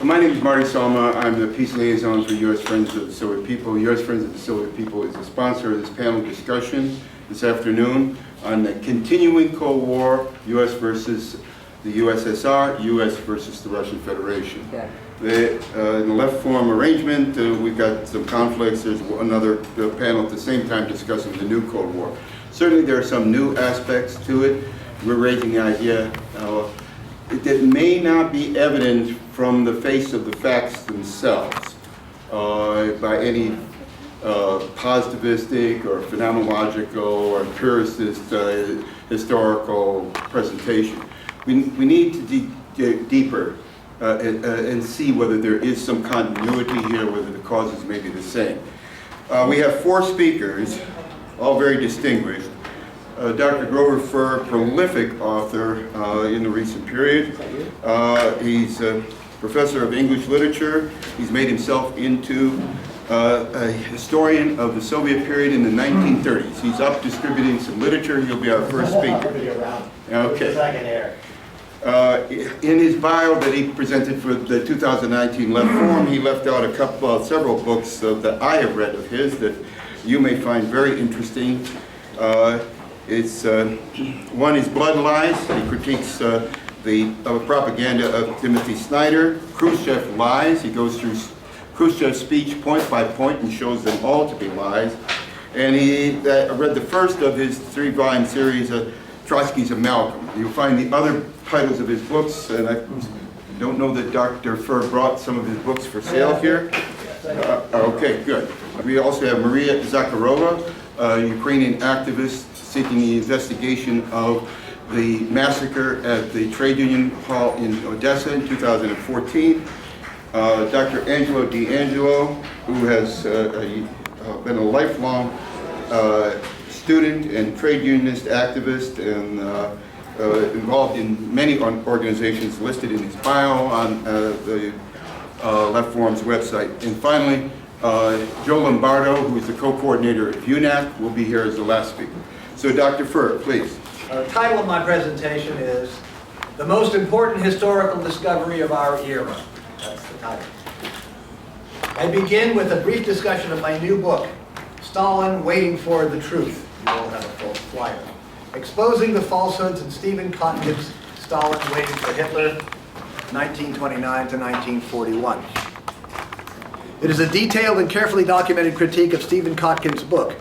My name is Marty Sawma. I'm the Peace Liaison for U.S. Friends of the Soviet People. U.S. Friends of the Soviet People is the sponsor of this panel discussion this afternoon on the continuing Cold War, U.S. versus the USSR, U.S. versus the Russian Federation. Yeah. In the left form arrangement, we've got some conflicts. There's another panel at the same time discussing the new Cold War. Certainly there are some new aspects to it. We're raising the idea that may not be evident from the face of the facts themselves by any positivistic or phenomenological or empiricist historical presentation. We need to dig deeper and see whether there is some continuity here, whether the causes may be the same. We have four speakers, all very distinguished. Dr. Grover Furr, prolific author in the recent period. He's a professor of English literature. He's made himself into a historian of the Soviet period in the 1930s. He's up distributing some literature. He'll be our first speaker. Okay. In his bio that he presented for the 2019 Left Forum, he left out several books that I have read of his that you may find very interesting. One is Blood Lies. He critiques the propaganda of Timothy Snyder. Khrushchev Lies. He goes through Khrushchev's speech point by point and shows them all to be lies. And he read the first of his three-volume series, Trotsky's Amalgam. You'll find the other titles of his books, and I don't know that Dr. Furr brought some of his books for sale here. Okay, good. We also have Maria Zakharova, a Ukrainian activist seeking the investigation of the massacre at the trade union hall in Odessa in 2014. Dr. Angelo, who has been a lifelong student and trade unionist activist and involved in many organizations listed in his bio on the Left Forum's website. And finally, Joe Lombardo, who is the co-coordinator of UNAC, will be here as the last speaker. So Dr. Furr, please. The title of my presentation is The Most Important Historical Discovery of Our Era. That's the title. I begin with a brief discussion of my new book, Stalin Waiting for the Truth. You will have a full flyer. Exposing the falsehoods in Stephen Kotkin's Stalin Waiting for Hitler, 1929 to 1941. It is a detailed and carefully documented critique of Stephen Kotkin's book.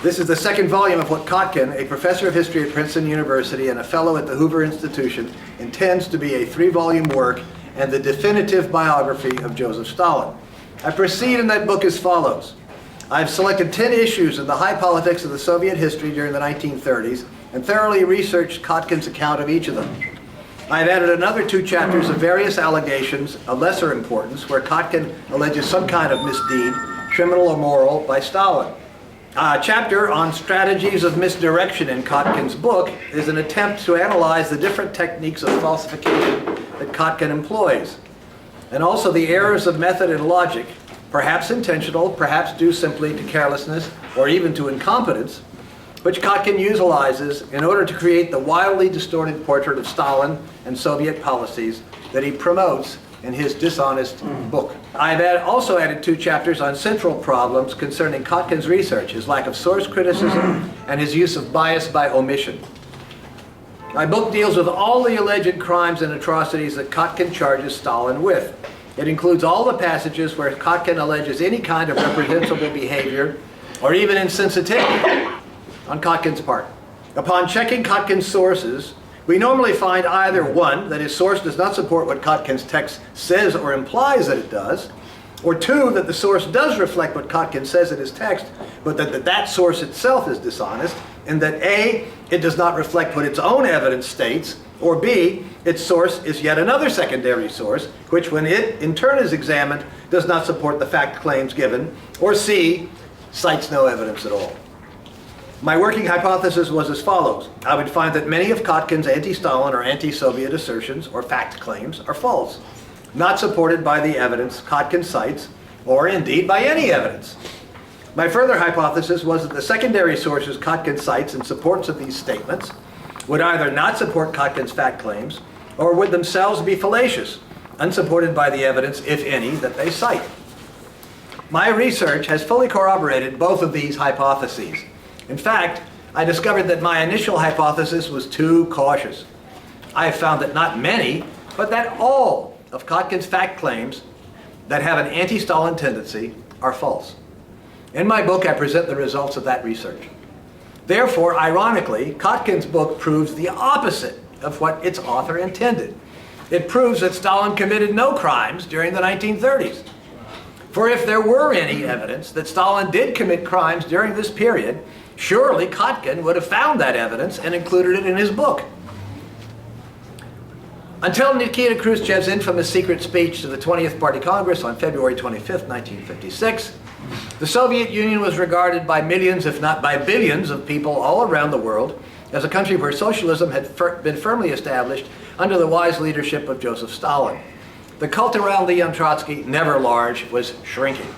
This is the second volume of what Kotkin, a professor of history at Princeton University and a fellow at the Hoover Institution, intends to be a three-volume work and the definitive biography of Joseph Stalin. I proceed in that book as follows. I've selected 10 issues in the high politics of the Soviet history during the 1930s and thoroughly researched Kotkin's account of each of them. I've added another 2 chapters of various allegations of lesser importance where Kotkin alleges some kind of misdeed, criminal or moral, by Stalin. A chapter on strategies of misdirection in Kotkin's book is an attempt to analyze the different techniques of falsification that Kotkin employs, and also the errors of method and logic, perhaps intentional, perhaps due simply to carelessness or even to incompetence, which Kotkin utilizes in order to create the wildly distorted portrait of Stalin and Soviet policies that he promotes in his dishonest book. I've also added 2 chapters on central problems concerning Kotkin's research, his lack of source criticism, and his use of bias by omission. My book deals with all the alleged crimes and atrocities that Kotkin charges Stalin with. It includes all the passages where Kotkin alleges any kind of reprehensible behavior or even insensitivity on Kotkin's part. Upon checking Kotkin's sources, we normally find either 1, that his source does not support what Kotkin's text says or implies that it does, or 2, that the source does reflect what Kotkin says in his text, but that source itself is dishonest, and that A, it does not reflect what its own evidence states, or B, its source is yet another secondary source, which when it in turn is examined, does not support the fact claims given, or C, cites no evidence at all. My working hypothesis was as follows. I would find that many of Kotkin's anti-Stalin or anti-Soviet assertions or fact claims are false, not supported by the evidence Kotkin cites, or indeed by any evidence. My further hypothesis was that the secondary sources Kotkin cites in support of these statements would either not support Kotkin's fact claims or would themselves be fallacious, unsupported by the evidence, if any, that they cite. My research has fully corroborated both of these hypotheses. In fact, I discovered that my initial hypothesis was too cautious. I have found that not many, but that all of Kotkin's fact claims that have an anti-Stalin tendency are false. In my book, I present the results of that research. Therefore, ironically, Kotkin's book proves the opposite of what its author intended. It proves that Stalin committed no crimes during the 1930s. For if there were any evidence that Stalin did commit crimes during this period, surely Kotkin would have found that evidence and included it in his book. Until Nikita Khrushchev's infamous secret speech to the 20th Party Congress on February 25, 1956, the Soviet Union was regarded by millions, if not by billions, of people all around the world as a country where socialism had been firmly established under the wise leadership of Joseph Stalin. The cult around Leon Trotsky, never large, was shrinking.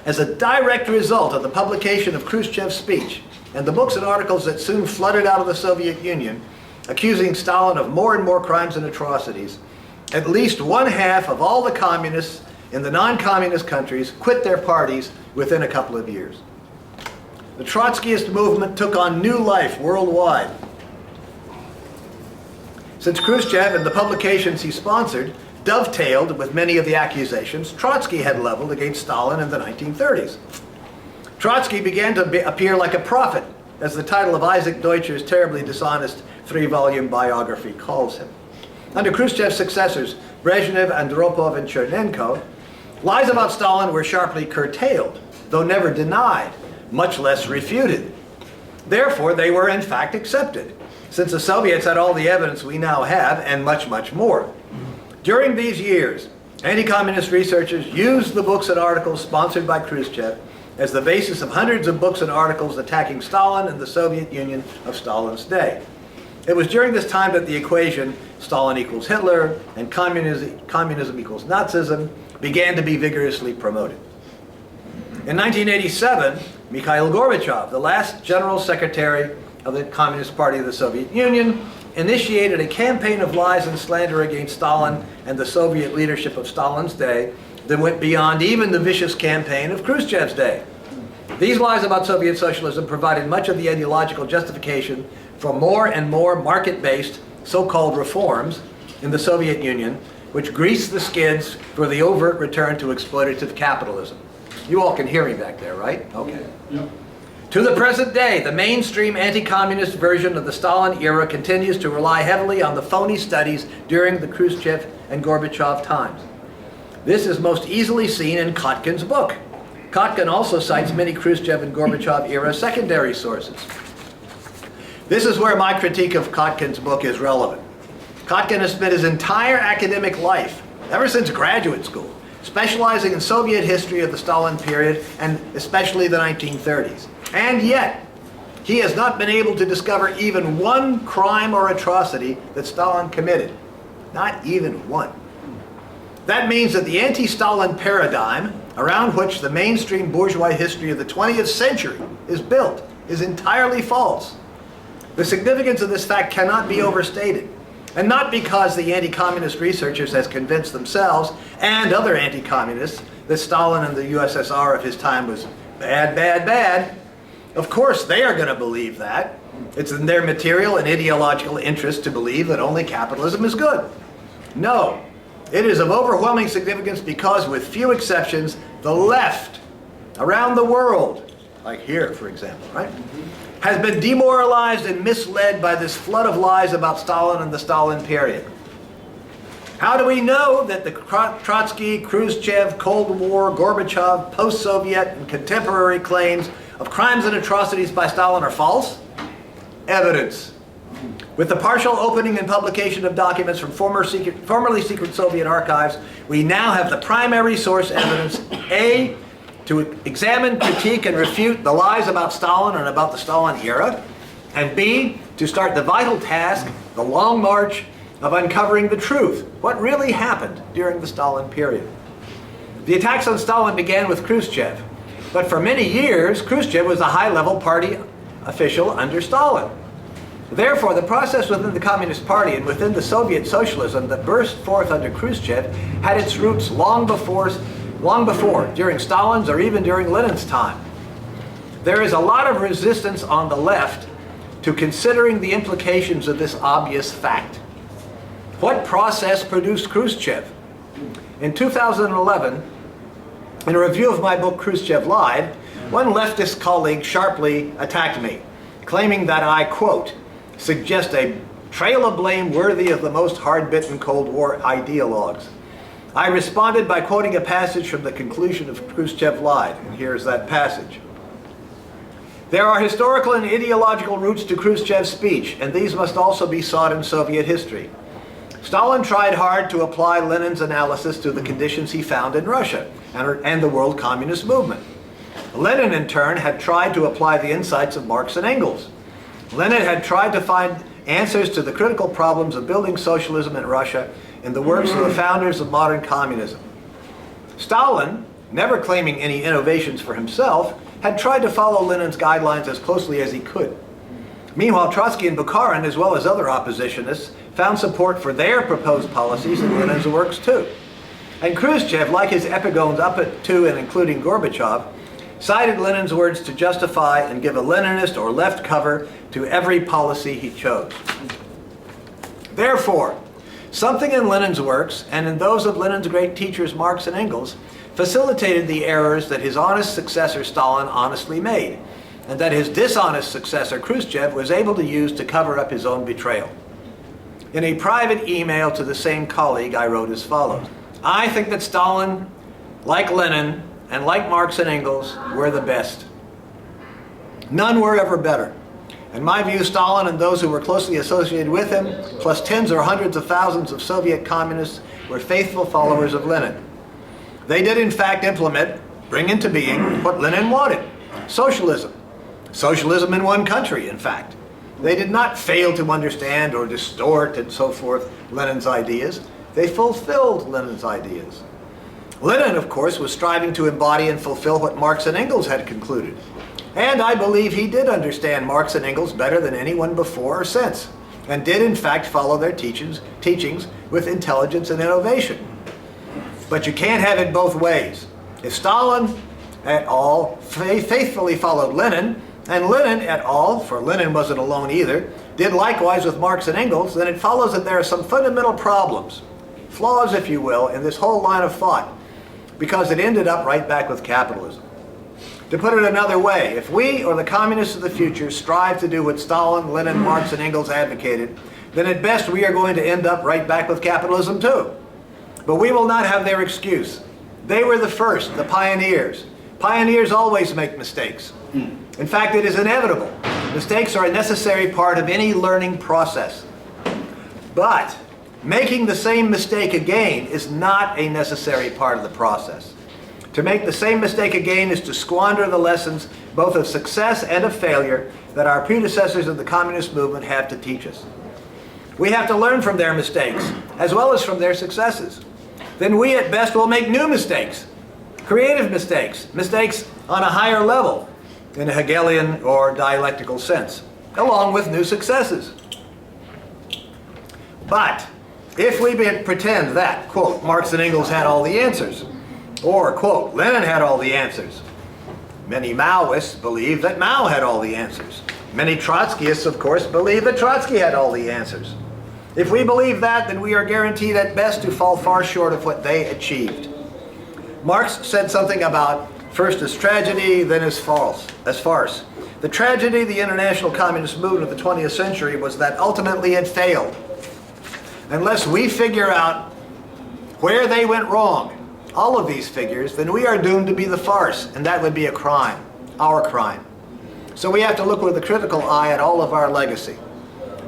As a direct result of the publication of Khrushchev's speech and the books and articles that soon flooded out of the Soviet Union, accusing Stalin of more and more crimes and atrocities, at least one half of all the communists in the non-communist countries quit their parties within a couple of years. The Trotskyist movement took on new life worldwide. Since Khrushchev and the publications he sponsored dovetailed with many of the accusations Trotsky had leveled against Stalin in the 1930s. Trotsky began to appear like a prophet, as the title of Isaac Deutscher's terribly dishonest 3-volume biography calls him. Under Khrushchev's successors, Brezhnev, Andropov, and Chernenko, lies about Stalin were sharply curtailed, though never denied, much less refuted. Therefore, they were in fact accepted, since the Soviets had all the evidence we now have, and much, much more. During these years, anti-communist researchers used the books and articles sponsored by Khrushchev as the basis of hundreds of books and articles attacking Stalin and the Soviet Union of Stalin's day. It was during this time that the equation Stalin equals Hitler and communism equals Nazism began to be vigorously promoted. In 1987, Mikhail Gorbachev, the last General Secretary of the Communist Party of the Soviet Union, initiated a campaign of lies and slander against Stalin and the Soviet leadership of Stalin's day that went beyond even the vicious campaign of Khrushchev's day. These lies about Soviet socialism provided much of the ideological justification for more and more market-based so-called reforms in the Soviet Union, which greased the skids for the overt return to exploitative capitalism. You all can hear me back there, right? Okay. Yeah. To the present day, the mainstream anti-communist version of the Stalin era continues to rely heavily on the phony studies during the Khrushchev and Gorbachev times. This is most easily seen in Kotkin's book. Kotkin also cites many Khrushchev and Gorbachev era secondary sources. This is where my critique of Kotkin's book is relevant. Kotkin has spent his entire academic life, ever since graduate school, specializing in Soviet history of the Stalin period and especially the 1930s. And yet, he has not been able to discover even one crime or atrocity that Stalin committed. Not even one. That means that the anti-Stalin paradigm, around which the mainstream bourgeois history of the 20th century is built, is entirely false. The significance of this fact cannot be overstated, and not because the anti-communist researchers has convinced themselves and other anti-communists that Stalin and the USSR of his time was bad, bad, bad. Of course they are going to believe that. It's in their material and ideological interest to believe that only capitalism is good. No, it is of overwhelming significance because, with few exceptions, the left around the world, like here for example, right, has been demoralized and misled by this flood of lies about Stalin and the Stalin period. How do we know that the Trotsky, Khrushchev, Cold War, Gorbachev, post-Soviet, and contemporary claims of crimes and atrocities by Stalin are false? Evidence. With the partial opening and publication of documents from formerly secret Soviet archives, we now have the primary source evidence, A, to examine, critique, and refute the lies about Stalin and about the Stalin era, and B, to start the vital task, the long march of uncovering the truth, what really happened during the Stalin period. The attacks on Stalin began with Khrushchev, but for many years, Khrushchev was a high-level party official under Stalin. Therefore, the process within the Communist Party and within the Soviet socialism that burst forth under Khrushchev had its roots long before, during Stalin's or even during Lenin's time. There is a lot of resistance on the left to considering the implications of this obvious fact. What process produced Khrushchev? In 2011, in a review of my book Khrushchev Lied, one leftist colleague sharply attacked me, claiming that I, quote, suggest a trail of blame worthy of the most hard-bitten Cold War ideologues. I responded by quoting a passage from the conclusion of Khrushchev Lied, and here's that passage. There are historical and ideological roots to Khrushchev's speech, and these must also be sought in Soviet history. Stalin tried hard to apply Lenin's analysis to the conditions he found in Russia and the world communist movement. Lenin, in turn, had tried to apply the insights of Marx and Engels. Lenin had tried to find answers to the critical problems of building socialism in Russia in the works of the founders of modern communism. Stalin, never claiming any innovations for himself, had tried to follow Lenin's guidelines as closely as he could. Meanwhile, Trotsky and Bukharin, as well as other oppositionists, found support for their proposed policies in Lenin's works too. And Khrushchev, like his epigones up to and including Gorbachev, cited Lenin's words to justify and give a Leninist or left cover to every policy he chose. Therefore, something in Lenin's works, and in those of Lenin's great teachers Marx and Engels, facilitated the errors that his honest successor Stalin honestly made, and that his dishonest successor Khrushchev was able to use to cover up his own betrayal. In a private email to the same colleague, I wrote as follows. I think that Stalin, like Lenin, and like Marx and Engels, were the best. None were ever better. In my view, Stalin and those who were closely associated with him, plus tens or hundreds of thousands of Soviet communists, were faithful followers of Lenin. They did in fact implement, bring into being, what Lenin wanted, socialism. Socialism in one country, in fact. They did not fail to understand or distort and so forth Lenin's ideas. They fulfilled Lenin's ideas. Lenin, of course, was striving to embody and fulfill what Marx and Engels had concluded. And I believe he did understand Marx and Engels better than anyone before or since, and did in fact follow their teachings with intelligence and innovation. But you can't have it both ways. If Stalin et al. Faithfully followed Lenin, and Lenin et al., for Lenin wasn't alone either, did likewise with Marx and Engels, then it follows that there are some fundamental problems, flaws if you will, in this whole line of thought, because it ended up right back with capitalism. To put it another way, if we or the communists of the future strive to do what Stalin, Lenin, Marx, and Engels advocated, then at best we are going to end up right back with capitalism too. But we will not have their excuse. They were the first, the pioneers. Pioneers always make mistakes. In fact, it is inevitable. Mistakes are a necessary part of any learning process. But making the same mistake again is not a necessary part of the process. To make the same mistake again is to squander the lessons both of success and of failure that our predecessors of the communist movement have to teach us. We have to learn from their mistakes, as well as from their successes. Then we at best will make new mistakes, creative mistakes, mistakes on a higher level, in a Hegelian or dialectical sense, along with new successes. But if we pretend that, quote, Marx and Engels had all the answers, or, quote, Lenin had all the answers. Many Maoists believe that Mao had all the answers. Many Trotskyists, of course, believe that Trotsky had all the answers. If we believe that, then we are guaranteed at best to fall far short of what they achieved. Marx said something about first as tragedy, then as farce. The tragedy of the international communist movement of the 20th century was that ultimately it failed. Unless we figure out where they went wrong, all of these figures, then we are doomed to be the farce, and that would be a crime, our crime. So we have to look with a critical eye at all of our legacy.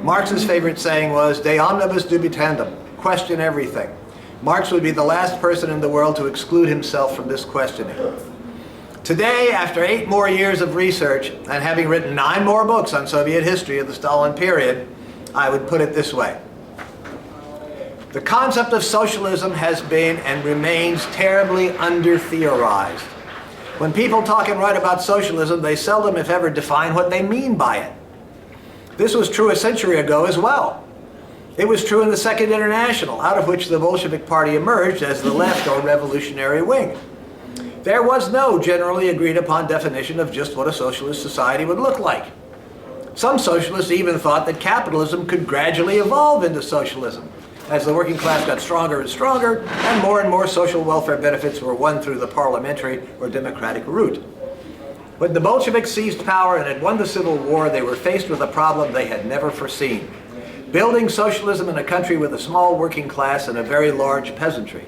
Marx's favorite saying was, de omnibus dubitandum, question everything. Marx would be the last person in the world to exclude himself from this questioning. Today, after 8 more years of research, and having written 9 more books on Soviet history of the Stalin period, I would put it this way. The concept of socialism has been and remains terribly under-theorized. When people talk and write about socialism, they seldom, if ever, define what they mean by it. This was true a century ago as well. It was true in the Second International, out of which the Bolshevik Party emerged as the left or revolutionary wing. There was no generally agreed upon definition of just what a socialist society would look like. Some socialists even thought that capitalism could gradually evolve into socialism as the working class got stronger and more social welfare benefits were won through the parliamentary or democratic route. When the Bolsheviks seized power and had won the Civil War, they were faced with a problem they had never foreseen: building socialism in a country with a small working class and a very large peasantry.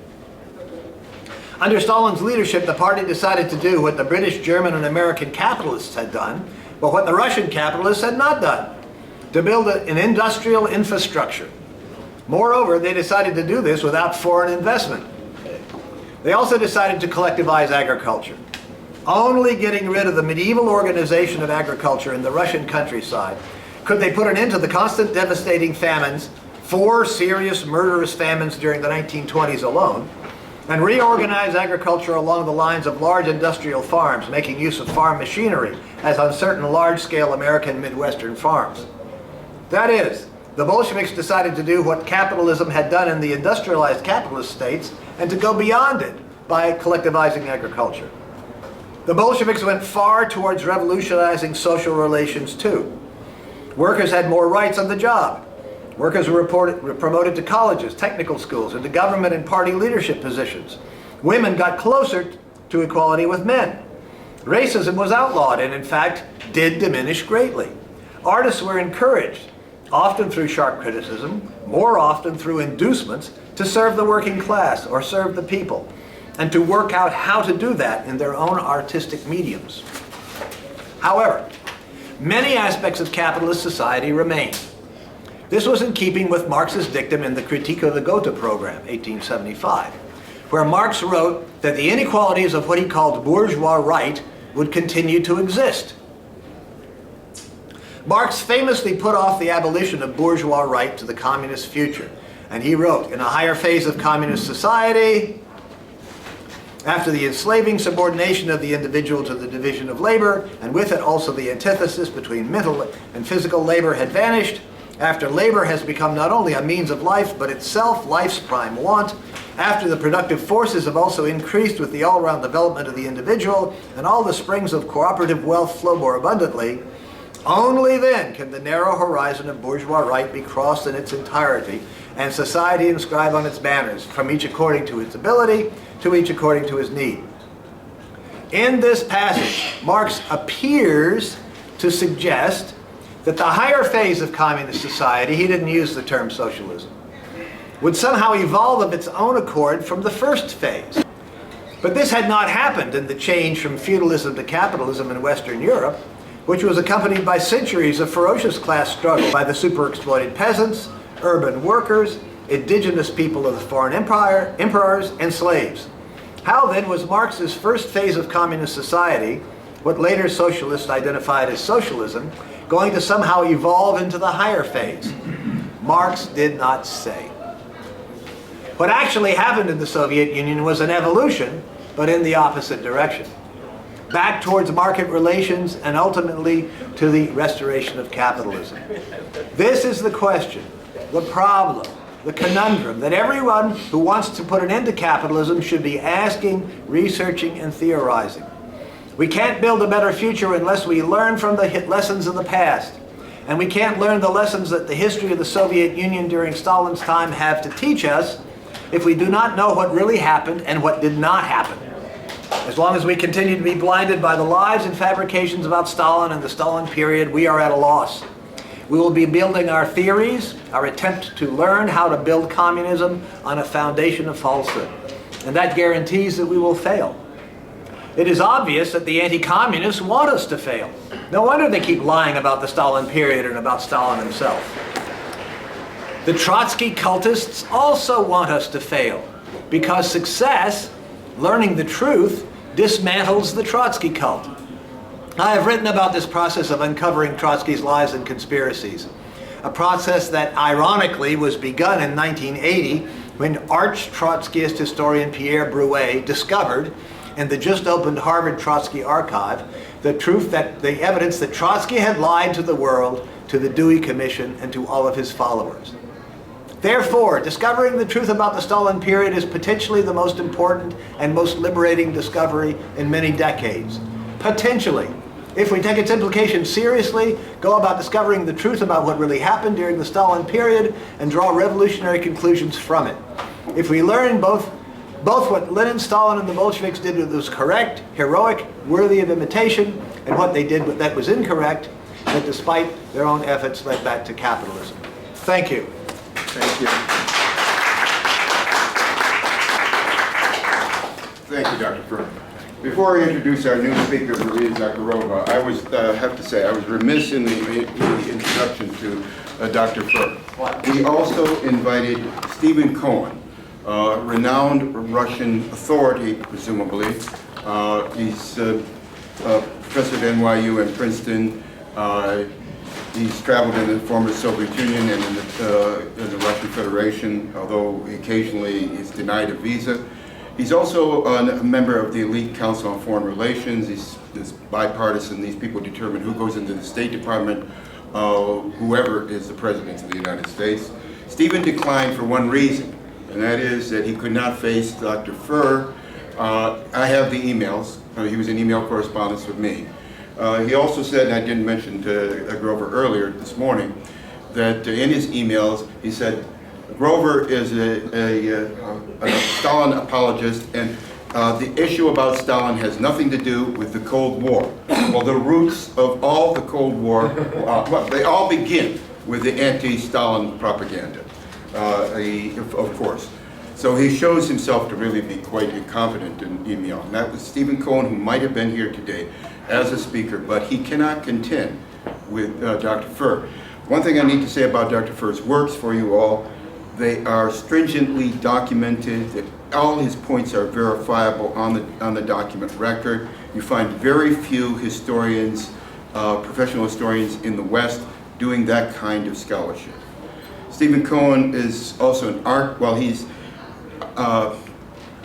Under Stalin's leadership, the party decided to do what the British, German, and American capitalists had done, but what the Russian capitalists had not done: to build an industrial infrastructure. Moreover, they decided to do this without foreign investment. They also decided to collectivize agriculture. Only getting rid of the medieval organization of agriculture in the Russian countryside could they put an end to the constant devastating famines, 4 serious murderous famines during the 1920s alone, and reorganize agriculture along the lines of large industrial farms, making use of farm machinery, as on certain large-scale American Midwestern farms. That is, the Bolsheviks decided to do what capitalism had done in the industrialized capitalist states and to go beyond it by collectivizing agriculture. The Bolsheviks went far towards revolutionizing social relations too. Workers had more rights on the job. Workers were promoted to colleges, technical schools, and to government and party leadership positions. Women got closer to equality with men. Racism was outlawed and, in fact, did diminish greatly. Artists were encouraged, often through sharp criticism, more often through inducements, to serve the working class or serve the people, and to work out how to do that in their own artistic mediums. However, many aspects of capitalist society remain. This was in keeping with Marx's dictum in the Critique of the Gotha program, 1875, where Marx wrote that the inequalities of what he called bourgeois right would continue to exist. Marx famously put off the abolition of bourgeois right to the communist future, and he wrote, "In a higher phase of communist society, after the enslaving subordination of the individual to the division of labor, and with it also the antithesis between mental and physical labor had vanished, after labor has become not only a means of life, but itself life's prime want, after the productive forces have also increased with the all-round development of the individual, and all the springs of cooperative wealth flow more abundantly, only then can the narrow horizon of bourgeois right be crossed in its entirety, and society inscribe on its banners, from each according to its ability, to each according to his need." In this passage, Marx appears to suggest that the higher phase of communist society, he didn't use the term socialism, would somehow evolve of its own accord from the first phase. But this had not happened in the change from feudalism to capitalism in Western Europe, which was accompanied by centuries of ferocious class struggle by the super-exploited peasants, urban workers, indigenous people of the foreign emperors, and slaves. How then was Marx's first phase of communist society, what later socialists identified as socialism, going to somehow evolve into the higher phase? Marx did not say. What actually happened in the Soviet Union was an evolution, but in the opposite direction, back towards market relations and ultimately to the restoration of capitalism. This is the question, the problem, the conundrum that everyone who wants to put an end to capitalism should be asking, researching, and theorizing. We can't build a better future unless we learn from the lessons of the past. And we can't learn the lessons that the history of the Soviet Union during Stalin's time have to teach us if we do not know what really happened and what did not happen. As long as we continue to be blinded by the lies and fabrications about Stalin and the Stalin period, we are at a loss. We will be building our theories, our attempt to learn how to build communism on a foundation of falsehood. And that guarantees that we will fail. It is obvious that the anti-communists want us to fail. No wonder they keep lying about the Stalin period and about Stalin himself. The Trotsky cultists also want us to fail, because success, learning the truth, dismantles the Trotsky cult. I have written about this process of uncovering Trotsky's lies and conspiracies, a process that ironically was begun in 1980 when arch-Trotskyist historian Pierre Brouet discovered in the just-opened Harvard Trotsky archive the evidence that Trotsky had lied to the world to the Dewey Commission, and to all of his followers. Therefore, discovering the truth about the Stalin period is potentially the most important and most liberating discovery in many decades. Potentially. If we take its implications seriously, go about discovering the truth about what really happened during the Stalin period, and draw revolutionary conclusions from it. If we learn both what Lenin, Stalin, and the Bolsheviks did that was correct, heroic, worthy of imitation, and what they did that was incorrect, that despite their own efforts led back to capitalism. Thank you. Thank you. Thank you, Dr. Furr. Before I introduce our new speaker, Maria Zakharova, I have to say I was remiss in the introduction to Dr. Furr. We also invited Stephen Cohen, renowned Russian authority, presumably. He's a professor at NYU and Princeton. He's traveled in the former Soviet Union and in the Russian Federation, although occasionally he's denied a visa. He's also a member of the Elite Council on Foreign Relations. He's bipartisan. These people determine who goes into the State Department, whoever is the President of the United States. Stephen declined for one reason, and that is that he could not face Dr. Furr. I have the emails. He was in email correspondence with me. He also said, and I didn't mention to Grover earlier this morning, that in his emails he said, Grover is a Stalin apologist, and the issue about Stalin has nothing to do with the Cold War. Well, the roots of all the Cold War, well, they all begin with the anti-Stalin propaganda, of course. So he shows himself to really be quite incompetent in email. And that was Stephen Cohen, who might have been here today as a speaker, but he cannot contend with Dr. Furr. One thing I need to say about Dr. Furr's works for you all, they are stringently documented, that all his points are verifiable on the document record. You find very few historians, professional historians in the West doing that kind of scholarship. Stephen Cohen is also he's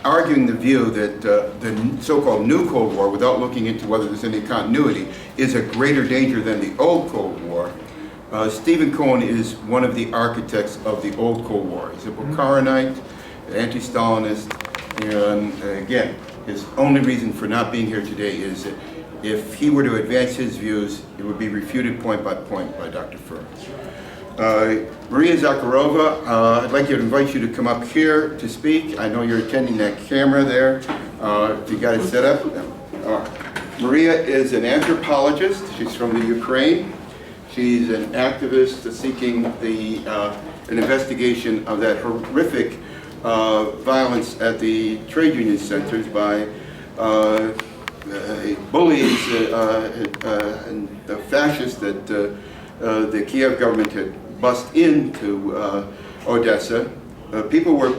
arguing the view that the so-called new Cold War, without looking into whether there's any continuity, is a greater danger than the old Cold War. Stephen Cohen is one of the architects of the old Cold War. He's a Bukharinite, anti-Stalinist, and again, his only reason for not being here today is that if he were to advance his views, it would be refuted point by Dr. Furr. Maria Zakharova, I'd like to invite you to come up here to speak. I know you're attending that camera there. If you got it set up. Maria is an anthropologist. She's from the Ukraine. She's an activist seeking an investigation of that horrific violence at the trade union centers by bullies and the fascists that the Kiev government had bust into Odessa. People were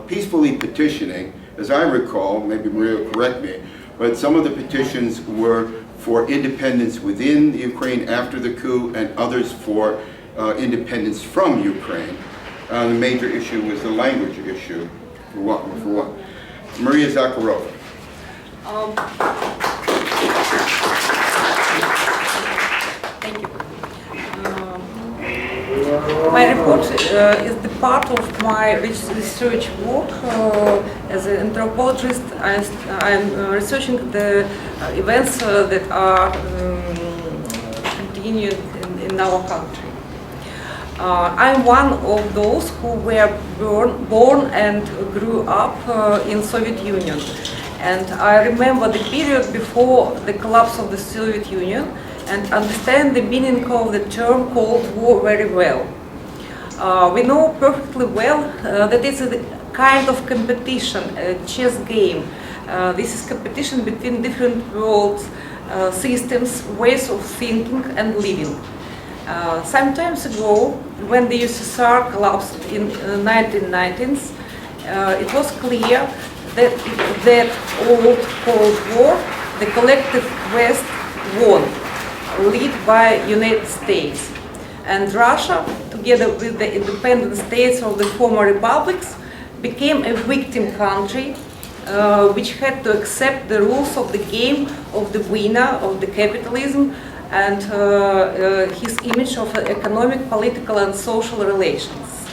peacefully petitioning, as I recall, maybe Maria will correct me, but some of the petitions were for independence within the Ukraine after the coup, and others for independence from Ukraine. The major issue was the language issue, for what? Maria Zakharova. Thank you. My report is the part of my research work. As an anthropologist, I'm researching the events that are continuing in our country. I'm one of those who were born and grew up in Soviet Union. And I remember the period before the collapse of the Soviet Union and understand the meaning of the term Cold War very well. We know perfectly well that it's a kind of competition, a chess game. This is competition between different worlds, systems, ways of thinking and living. Some time ago, when the USSR collapsed in 1990s, it was clear that old Cold War, the collective West won, led by United States. And Russia, together with the independent states of the former republics, became a victim country which had to accept the rules of the game of the winner of the capitalism and his image of economic, political, and social relations.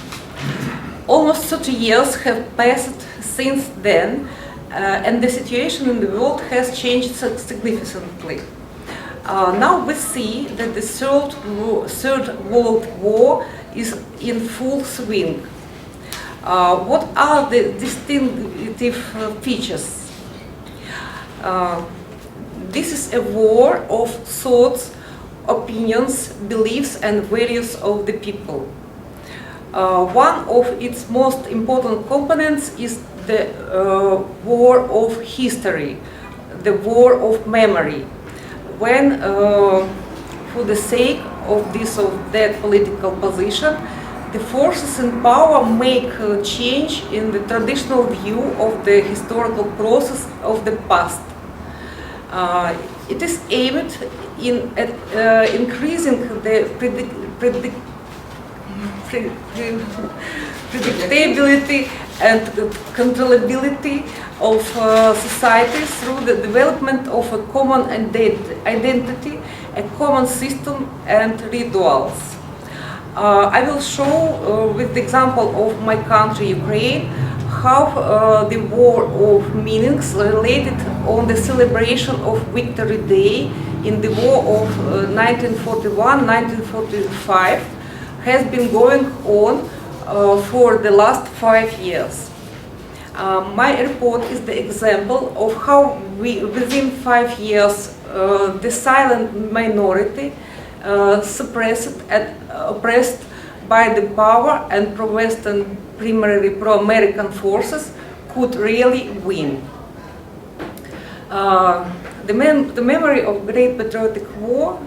Almost 30 years have passed since then, and the situation in the world has changed significantly. Now we see that the Third World War is in full swing. What are the distinctive features? This is a war of thoughts, opinions, beliefs, and values of the people. One of its most important components is the war of history, the war of memory, when, for the sake of that political position, the forces in power make a change in the traditional view of the historical process of the past. It is aimed at increasing the predictability and controllability of society through the development of a common identity, a common system, and rituals. I will show with the example of my country, Ukraine, how the war of meanings related on the celebration of Victory Day in the war of 1941-1945 has been going on for the last 5 years. My report is the example of how within 5 years, the silent minority suppressed and oppressed by the power and pro-Western, primarily pro-American forces could really win. The memory of Great Patriotic War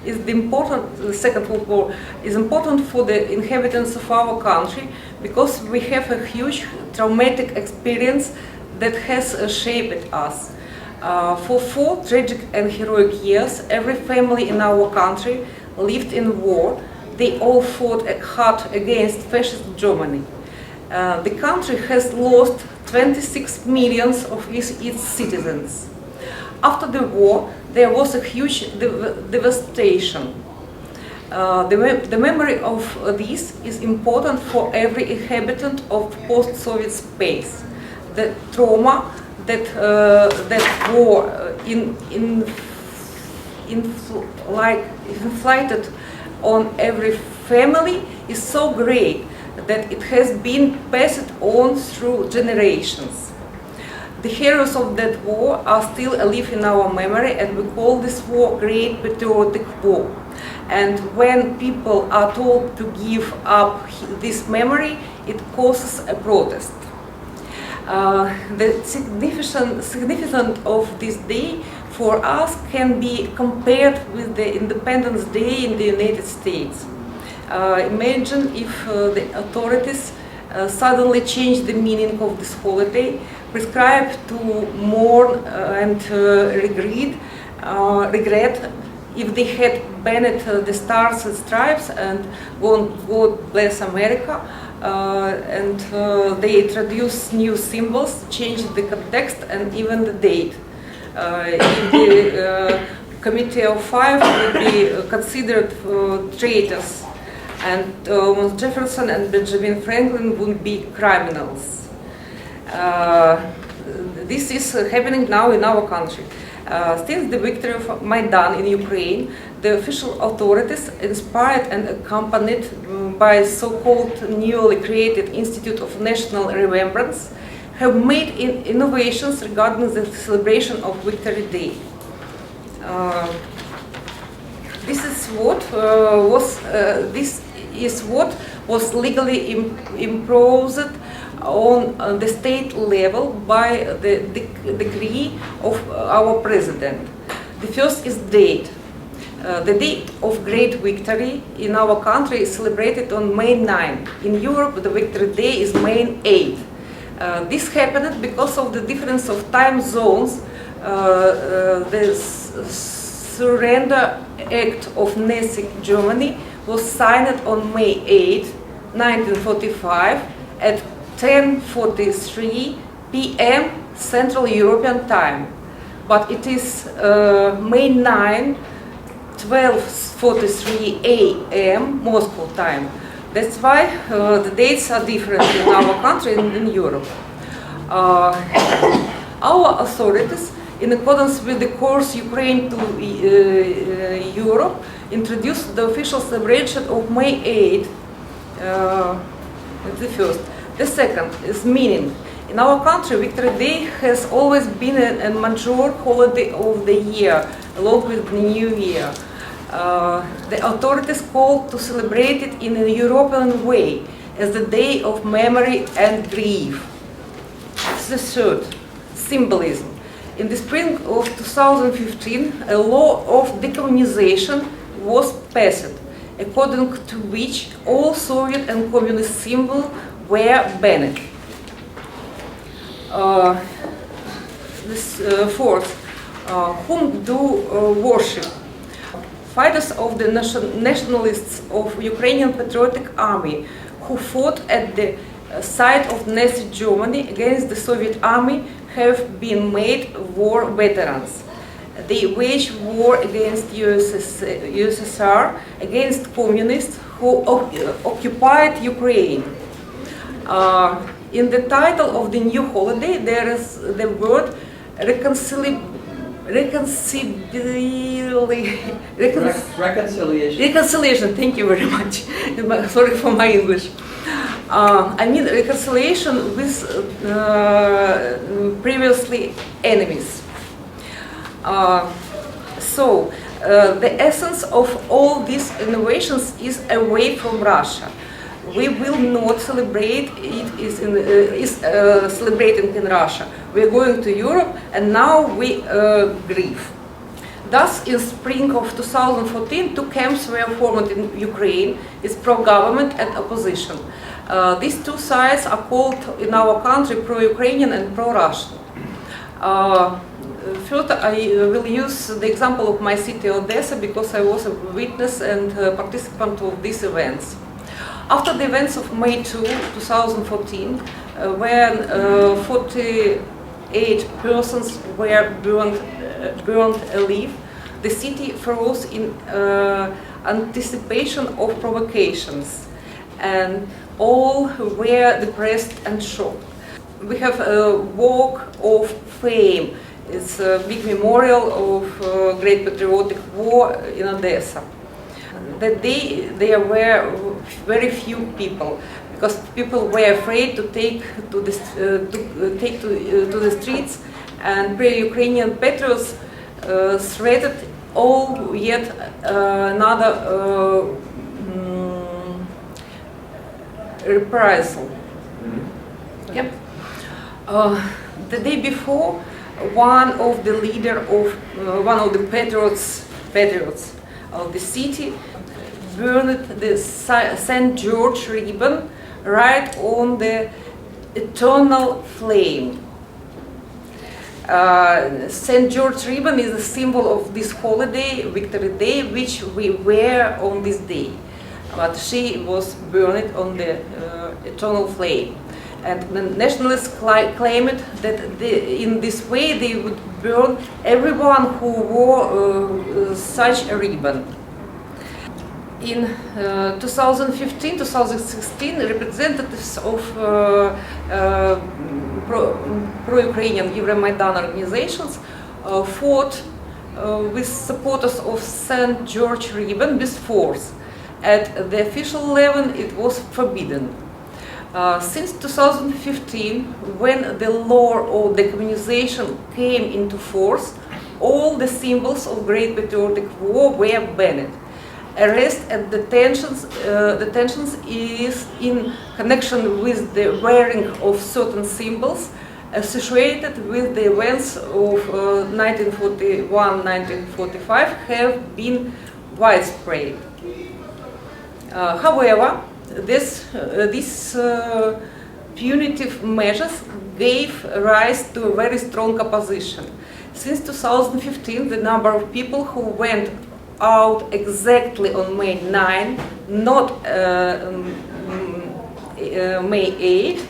the Second World War is important for the inhabitants of our country because we have a huge traumatic experience that has shaped us. For 4 tragic and heroic years, every family in our country lived in war. They all fought hard against fascist Germany. The country has lost 26 million of its citizens. After the war, there was a huge devastation. The memory of this is important for every inhabitant of post-Soviet space. The trauma that war inflicted on every family is so great that it has been passed on through generations. The heroes of that war are still alive in our memory, and we call this war Great Patriotic War. And when people are told to give up this memory, it causes a protest. The significance of this day for us can be compared with the Independence Day in the United States. Imagine if the authorities suddenly changed the meaning of this holiday, prescribed to mourn and regret if they had banned the Stars and Stripes and God Bless America, and they introduced new symbols, changed the context and even the date. If the Committee of Five would be considered traitors, and Jefferson and Benjamin Franklin would be criminals. This is happening now in our country. Since the victory of Maidan in Ukraine, the official authorities, inspired and accompanied by so-called newly created Institute of National Remembrance, have made innovations regarding the celebration of Victory Day. This is what was legally imposed on the state level by the decree of our president. The first is date. The date of great victory in our country is celebrated on May 9. In Europe, the Victory Day is May 8. This happened because of the difference of time zones. The Surrender Act of Nazi Germany was signed on May 8, 1945 at 10:43 p.m. Central European Time. But it is May 9, 12:43 a.m. Moscow time. That's why the dates are different in our country and in Europe. Our authorities, in accordance with the course Ukraine to Europe, introduced the official celebration of May 8th. The first. The second is meaning. In our country, Victory Day has always been a major holiday of the year, along with the New Year. The authorities called to celebrate it in a European way, as the day of memory and grief. The third, symbolism. In the spring of 2015, a law of decommunization was passed, according to which all Soviet and communist symbols were banned. Fourth, whom do worship? Fighters of the nationalists of Ukrainian Patriotic Army who fought at the side of Nazi Germany against the Soviet Army have been made war veterans. They waged war against USSR, against communists who occupied Ukraine. In the title of the new holiday, there is the word reconciliation. Reconciliation, thank you very much. Sorry for my English. I mean reconciliation with previously enemies. The essence of all these innovations is away from Russia. We will not celebrate it is celebrating in Russia. We are going to Europe, and now we grieve. Thus, in spring of 2014, two camps were formed in Ukraine: it's pro-government and opposition. These two sides are called in our country pro-Ukrainian and pro-Russian. First, I will use the example of my city, Odessa, because I was a witness and participant of these events. After the events of May 2, 2014, when 48 persons were burned alive, the city froze in anticipation of provocations, and all were depressed and shocked. We have a Walk of Fame. It's a big memorial of Great Patriotic War in Odessa. That day there were very few people, because people were afraid to take to the streets, and pro-Ukrainian patriots threatened all yet another reprisal. Yep. The day before, one of the patriots of the city burned the St. George ribbon right on the eternal flame. St. George ribbon is a symbol of this holiday, Victory Day, which we wear on this day. But she was burned on the eternal flame. And the nationalists claimed that in this way they would burn everyone who wore such a ribbon. In 2015-2016, representatives of pro-Ukrainian Euromaidan organizations fought with supporters of St. George ribbon with force. At the official level, it was forbidden. Since 2015, when the law of decommunization came into force, all the symbols of Great Patriotic War were banned. Arrest and detentions is in connection with the wearing of certain symbols associated with the events of 1941-1945 have been widespread. However, these punitive measures gave rise to a very strong opposition. Since 2015, the number of people who went out exactly on May 9, not May 8,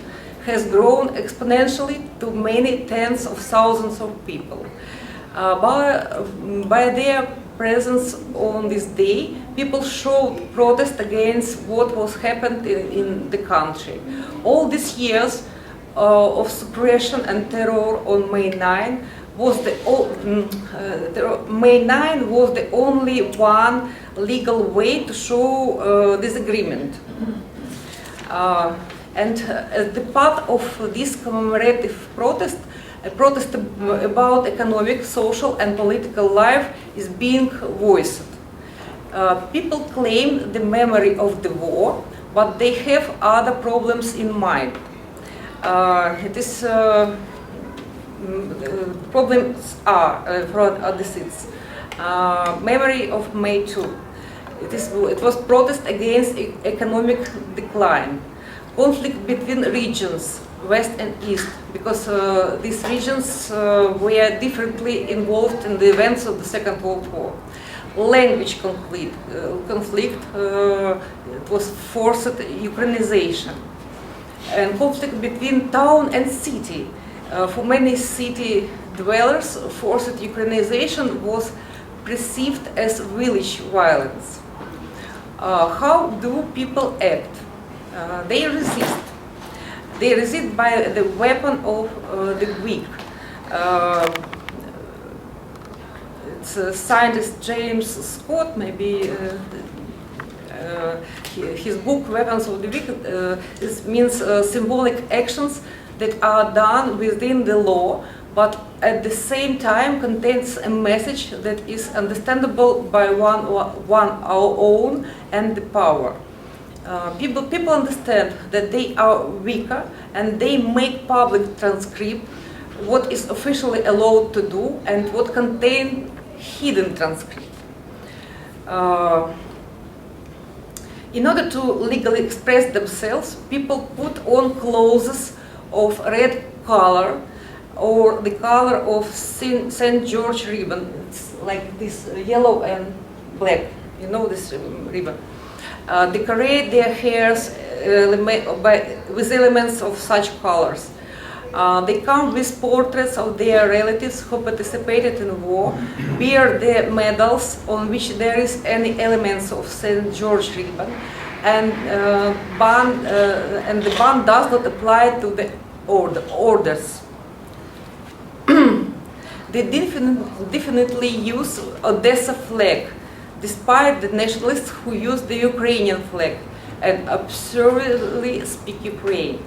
has grown exponentially to many tens of thousands of people. By their presence on this day, people showed protest against what was happened in the country. All these years of suppression and terror on May 9 was May 9 was the only one legal way to show disagreement. And as the part of this commemorative protest, a protest about economic, social and political life is being voiced. People claim the memory of the war, but they have other problems in mind. Problems are these. Memory of May 2. It was protest against economic decline, conflict between regions, West and East, because these regions were differently involved in the events of the Second World War. Language conflict, it was forced Ukrainization, and conflict between town and city. For many city dwellers, forced Ukrainization was perceived as village violence. How do people act? They resist. They resist by the weapon of the weak. It's scientist James Scott, maybe his book Weapons of the Weak this means symbolic actions that are done within the law, but at the same time contains a message that is understandable by one our own and the power. People understand that they are weaker, and they make public transcript what is officially allowed to do and what contain hidden transcript. In order to legally express themselves, people put on clothes of red color or the color of St. George ribbon. It's like this yellow and black, you know this ribbon. Decorate their hairs with elements of such colors. They come with portraits of their relatives who participated in war, bear their medals on which there is any elements of St. George ribbon, and the ban does not apply to the orders. They definitely use Odessa flag, despite the nationalists who use the Ukrainian flag and absurdly speak Ukraine.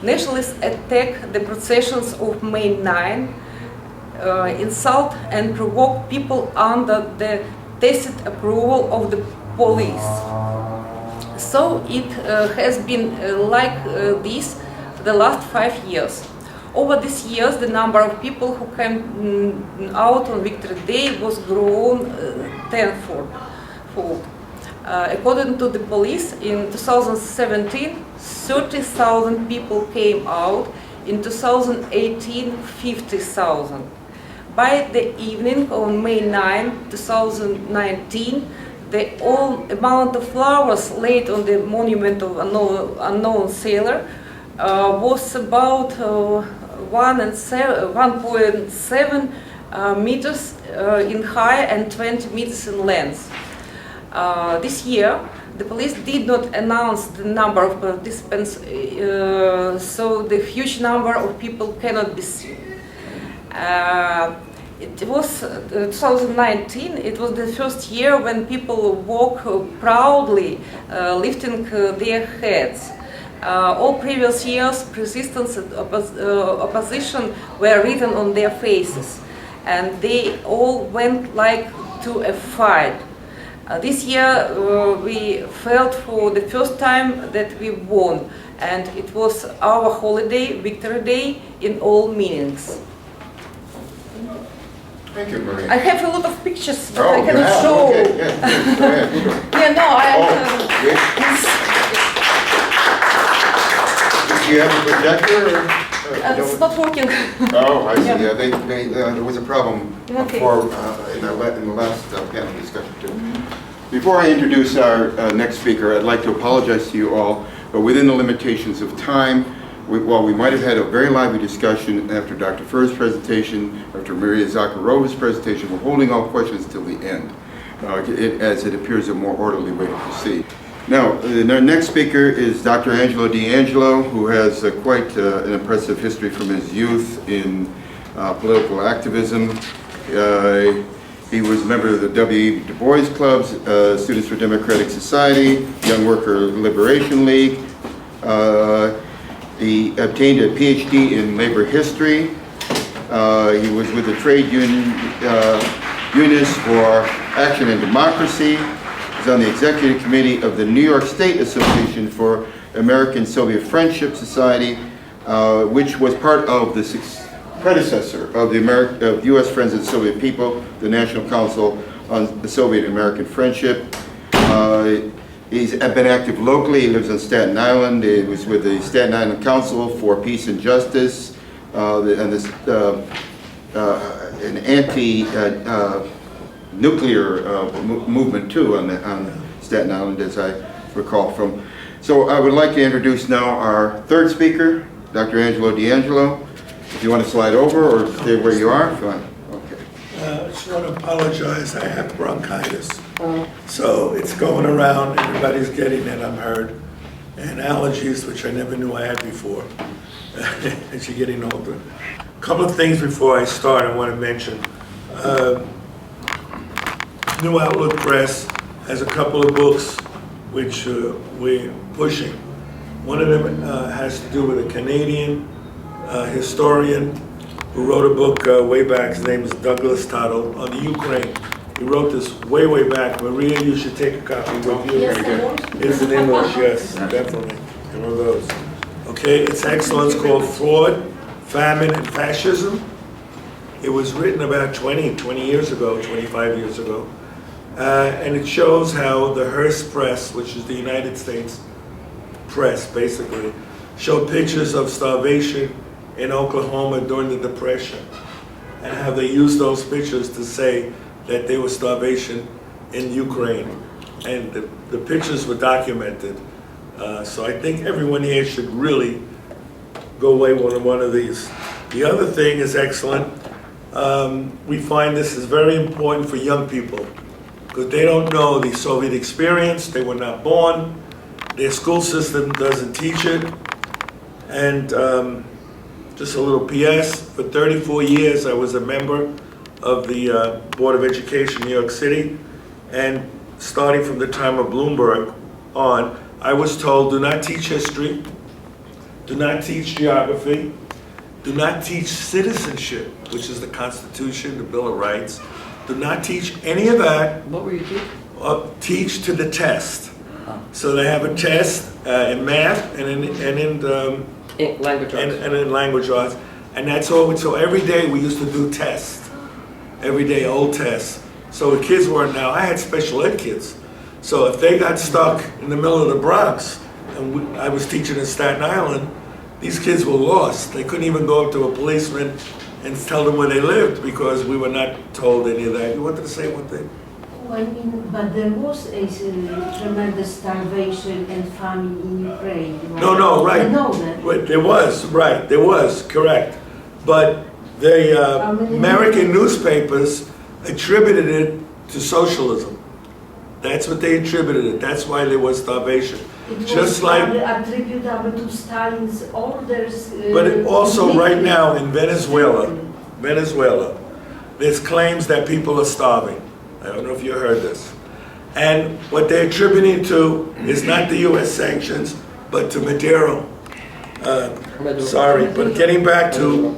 Nationalists attack the processions of May 9, insult and provoke people under the tacit approval of the police. So it has been like this the last 5 years. Over these years, the number of people who came out on Victory Day was grown tenfold. According to the police, in 2017, 30,000 people came out. In 2018, 50,000. By the evening on May 9, 2019, the amount of flowers laid on the monument of unknown sailor was about 1.7 meters in height and 20 meters in length. This year, the police did not announce the number of participants, so the huge number of people cannot be seen. It was 2019, it was the first year when people walk proudly, lifting their heads. All previous years, resistance and opposition were written on their faces, and they all went like to a fight. This year we felt for the first time that we won, and it was our holiday, Victory Day, in all meanings. Thank you, Maria. I have a lot of pictures, but Oh, I cannot yeah, show. okay, yes, yes, go ahead. Yeah, no, Do you have a projector? it's not working. Oh, I see. Yeah. Yeah, there was a problem Okay. before, in the last panel discussion too. Before I introduce our next speaker, I'd like to apologize to you all, but within the limitations of time, we might have had a very lively discussion after Dr. Furr's presentation, after Maria Zakharova's presentation. We're holding all questions till the end, as it appears a more orderly way to proceed. Now, our next speaker is Dr. Angelo D'Angelo, who has quite an impressive history from his youth in political activism. He was a member of the W.E. Du Bois Clubs, Students for Democratic Society, Young Worker Liberation League. He obtained a PhD in labor history. He was with the Trade Unionists for Action and Democracy. He's on the executive committee of the New York State Association for American Soviet Friendship Society, which was part of the predecessor of the U.S. Friends of the Soviet People, the National Council on the Soviet American Friendship. He's been active locally. He lives on Staten Island. He was with the Staten Island Council for Peace and Justice, and this an anti-nuclear movement too on Staten Island, as I recall from. So I would like to introduce now our third speaker, Dr. Angelo D'Angelo. If you want to slide over or stay where you are, fine. Okay. I just want to apologize. I have bronchitis. So it's going around. Everybody's getting it, I'm heard. And allergies, which I never knew I had before. As you're getting older. A couple of things before I start I want to mention. New Outlook Press has a couple of books which we're pushing. One of them has to do with a Canadian historian who wrote a book way back. His name is Douglas Tuttle on the Ukraine. He wrote this way, way back. Maria, you should take a copy with you. Yes, It's in English, yes, definitely. One of those. Okay, it's excellent. It's called Fraud, Famine, and Fascism. It was written about 20 years ago, 25 years ago. And it shows how the Hearst Press, which is the United States press, basically, showed pictures of starvation in Oklahoma during the Depression, and how they used those pictures to say that there was starvation in Ukraine. And the pictures were documented. So I think everyone here should really go away with one of these. The other thing is excellent. We find this is very important for young people, because they don't know the Soviet experience, they were not born, their school system doesn't teach it. And just a little PS, for 34 years I was a member of the Board of Education in New York City, and starting from the time of Bloomberg on, I was told, do not teach history, do not teach geography, do not teach citizenship, which is the Constitution, the Bill of Rights. Do not teach any of that. What were you teaching? Teach to the test. So they have a test in math and in Language arts. and in language arts, and that's all. So every day we used to do tests. Every day, old tests. So the kids weren't now. I had special ed kids. So if they got stuck in the middle of the Bronx, and I was teaching in Staten Island, these kids were lost. They couldn't even go up to a policeman and tell them where they lived, because we were not told any of that. You wanted to say one thing? I mean, but there was a tremendous starvation and famine in Ukraine. Right? No, right. I know that. But there was, right, there was, correct. But the American newspapers attributed it to socialism. That's what they attributed it. That's why there was starvation. It was Just like, attributable to Stalin's orders. but it also right now in Venezuela, there's claims that people are starving. I don't know if you heard this. And what they're attributing to is not the U.S. sanctions, but to Maduro. Sorry, but getting back to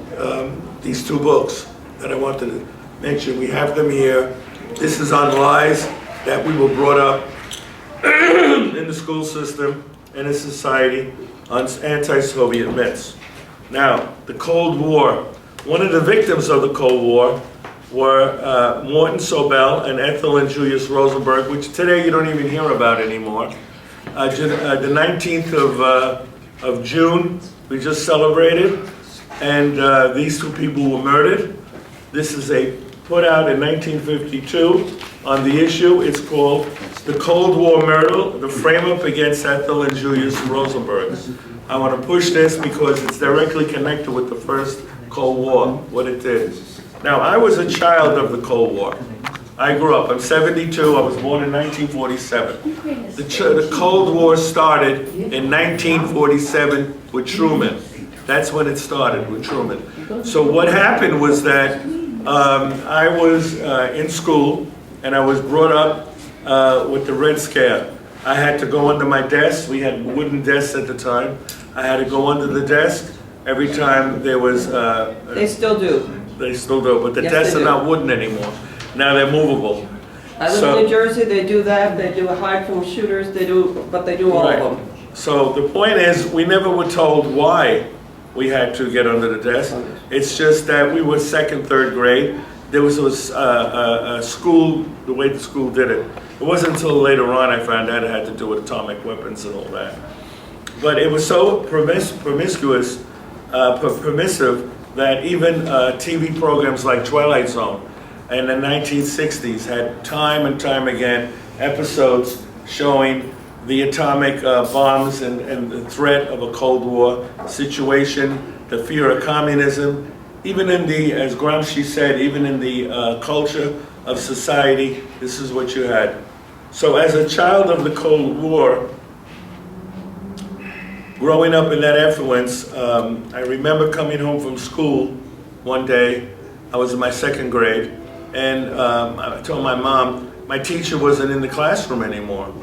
these two books that I wanted to mention, we have them here. This is on lies that we were brought up in the school system and in society on anti-Soviet myths. Now, the Cold War. One of the victims of the Cold War were Morton Sobel and Ethel and Julius Rosenberg, which today you don't even hear about anymore. The 19th of June, we just celebrated, and these two people were murdered. This is a put out in 1952 on the issue. It's called The Cold War Myrtle, the Frame-Up Against Ethel and Julius Rosenberg. I want to push this because it's directly connected with the first Cold War, what it did. Now, I was a child of the Cold War. I grew up, I'm 72, I was born in 1947. The Cold War started in 1947 with Truman. That's when it started, with Truman. So what happened was that I was in school and I was brought up with the Red Scare. I had to go under my desk. We had wooden desks at the time. I had to go under the desk every time there was... They still do. They still do, but the Yes, desks they are do. not wooden anymore. Now they're movable. I live So- in New Jersey, they do that, they do hide from shooters, they do, but they do all Right. of them. So the point is, we never were told why we had to get under the desk. It's just that we were second, third grade. There was a school, the way the school did it. It wasn't until later on I found out it had to do with atomic weapons and all that. But it was so promiscuous, permissive, that even TV programs like Twilight Zone in the 1960s had time and time again episodes showing the atomic bombs and the threat of a Cold War situation, the fear of communism. Even in the, as Gramsci said, even in the culture of society, this is what you had. So as a child of the Cold War, growing up in that influence, I remember coming home from school one day. I was in my second grade, and I told my mom, my teacher wasn't in the classroom anymore.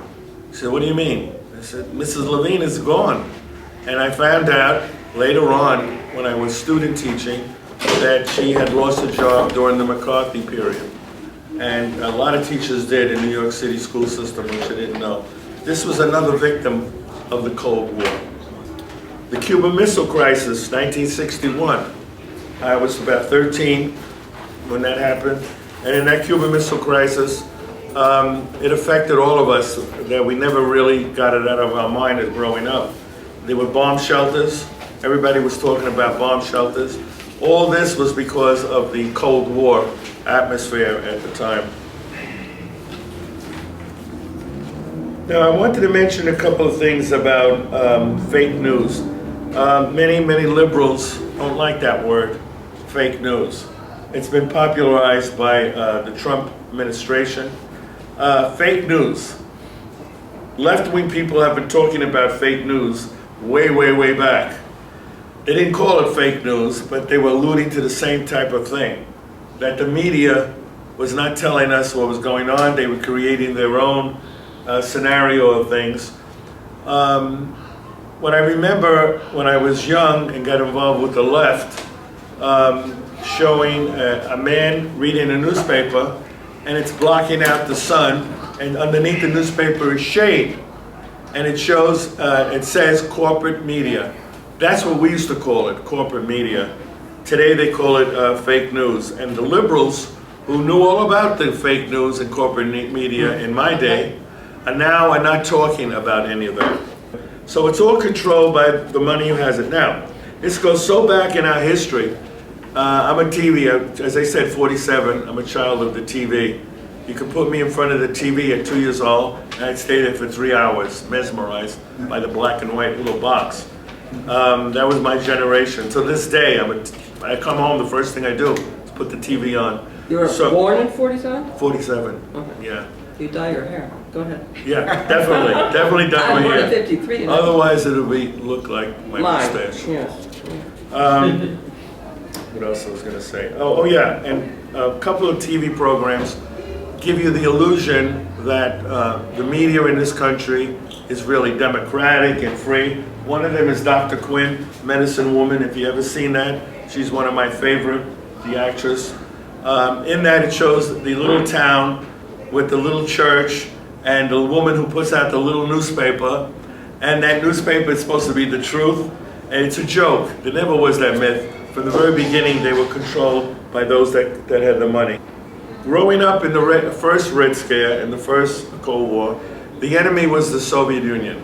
She said, "What do you mean?" I said, "Mrs. Levine is gone." And I found out later on, when I was student teaching, that she had lost a job during the McCarthy period. And a lot of teachers did in New York City school system, which I didn't know. This was another victim of the Cold War. The Cuban Missile Crisis, 1961. I was about 13 when that happened. And in that Cuban Missile Crisis, it affected all of us, that we never really got it out of our mind as growing up. There were bomb shelters. Everybody was talking about bomb shelters. All this was because of the Cold War atmosphere at the time. Now, I wanted to mention a couple of things about fake news. Many liberals don't like that word, fake news. It's been popularized by the Trump administration. Fake news. Left-wing people have been talking about fake news way back. They didn't call it fake news, but they were alluding to the same type of thing. That the media was not telling us what was going on. They were creating their own scenario of things. What I remember when I was young and got involved with the left, showing a man reading a newspaper, and it's blocking out the sun, and underneath the newspaper is shade, and it shows, it says corporate media. That's what we used to call it, corporate media. Today they call it fake news. And the liberals, who knew all about the fake news and corporate media in my day, are not talking about any of that. So it's all controlled by the money who has it. Now, this goes so back in our history. I'm a TV, as I said, 47. I'm a child of the TV. You could put me in front of the TV at 2 years old, and I'd stay there for 3 hours, mesmerized by the black and white little box. That was my generation. To this day, I come home, the first thing I do is put the TV on. You were born in 47? 47, Okay. yeah. You dye your hair. Go ahead. Yeah, definitely done I'm my born in hair. 53. you know. Otherwise, it'll look like my Mine, mustache. yes. What else I was going to say? Oh yeah, and a couple of TV programs give you the illusion that the media in this country is really democratic and free. One of them is Dr. Quinn, Medicine Woman, if you ever seen that. She's one of my favorite, the actress. In that it shows the little town with the little church and the woman who puts out the little newspaper, and that newspaper is supposed to be the truth, and it's a joke. There never was that myth. From the very beginning, they were controlled by those that had the money. Growing up in the first Red Scare, in the first Cold War, the enemy was the Soviet Union,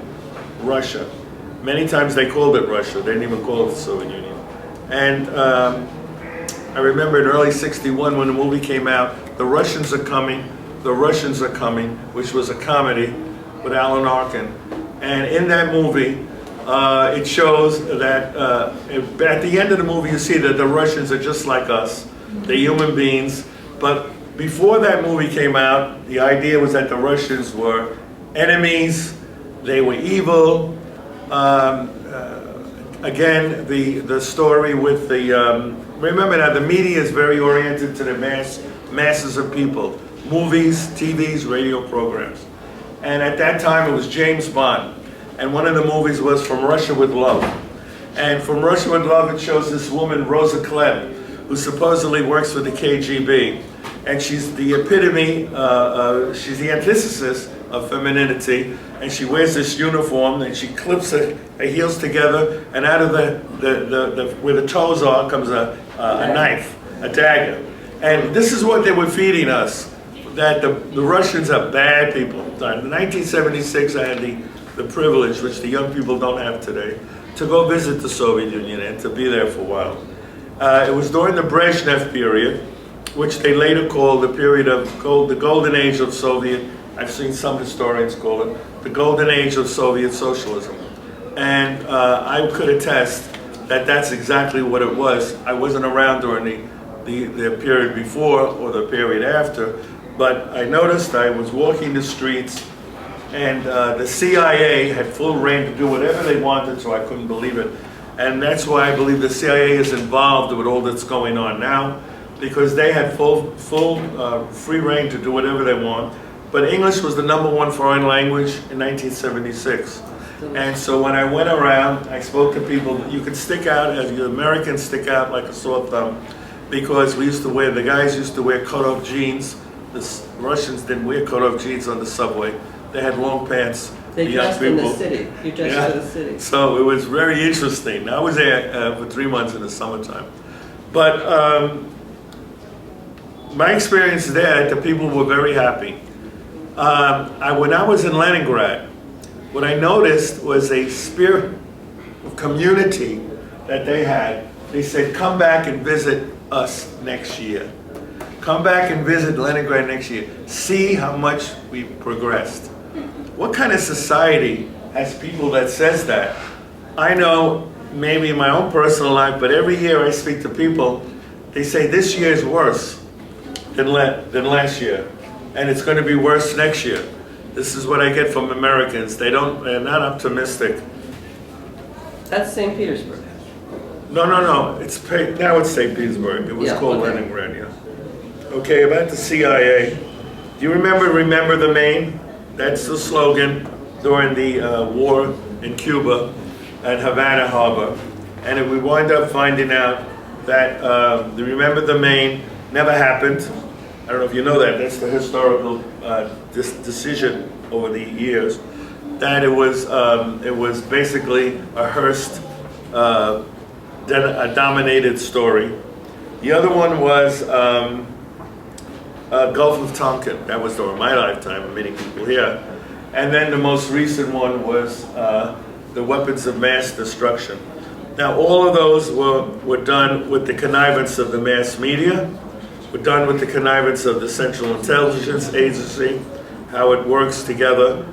Russia. Many times they called it Russia. They didn't even call it the Soviet Union. And I remember in early '61 when the movie came out, The Russians Are Coming, The Russians Are Coming, which was a comedy with Alan Arkin. And in that movie, it shows that at the end of the movie, you see that the Russians are just like us. They're human beings. But before that movie came out, the idea was that the Russians were enemies, they were evil. Again, the story with the, remember now the media is very oriented to the masses of people. Movies, TVs, radio programs. And at that time it was James Bond. And one of the movies was From Russia with Love. And From Russia with Love, it shows this woman, Rosa Klebb, who supposedly works for the KGB. And she's the epitome, she's the antithesis of femininity. And she wears this uniform and she clips her heels together, and out of where the toes are comes a knife, a dagger. And this is what they were feeding us, that the Russians are bad people. In 1976, I had the privilege, which the young people don't have today, to go visit the Soviet Union and to be there for a while. It was during the Brezhnev period, which they later called the period of the golden age of Soviet, I've seen some historians call it, the golden age of Soviet socialism. And I could attest that that's exactly what it was. I wasn't around during the period before or the period after, but I noticed I was walking the streets and the CIA had full reign to do whatever they wanted, so I couldn't believe it. And that's why I believe the CIA is involved with all that's going on now, because they had full free reign to do whatever they want. But English was the #1 foreign language in 1976. And so when I went around, I spoke to people. You could stick out, as you Americans stick out like a sore thumb, because the guys used to wear cut-off jeans. The Russians didn't wear cut-off jeans on the subway. They had long pants. They dressed in the city. You dressed in the city. So it was very interesting. I was there for 3 months in the summertime. But my experience there, the people were very happy. When I was in Leningrad, what I noticed was a spirit of community that they had. They said, come back and visit us next year. Come back and visit Leningrad next year. See how much we've progressed. What kind of society has people that says that? I know maybe in my own personal life, but every year I speak to people, they say this year is worse than last year. And it's going to be worse next year. This is what I get from Americans. They're not optimistic. That's St. Petersburg. No. Now it's St. Petersburg. It was called Leningrad, yeah. Okay, about the CIA. Do you remember the Maine? That's the slogan during the war in Cuba and Havana Harbor. And we wind up finding out that the Remember the Maine never happened. I don't know if you know that. That's the historical decision over the years. That it was basically a Hearst dominated story. The other one was Gulf of Tonkin. That was during my lifetime, and many people here. And then the most recent one was the weapons of mass destruction. Now all of those were done with the connivance of the mass media. Were done with the connivance of the Central Intelligence Agency, how it works together.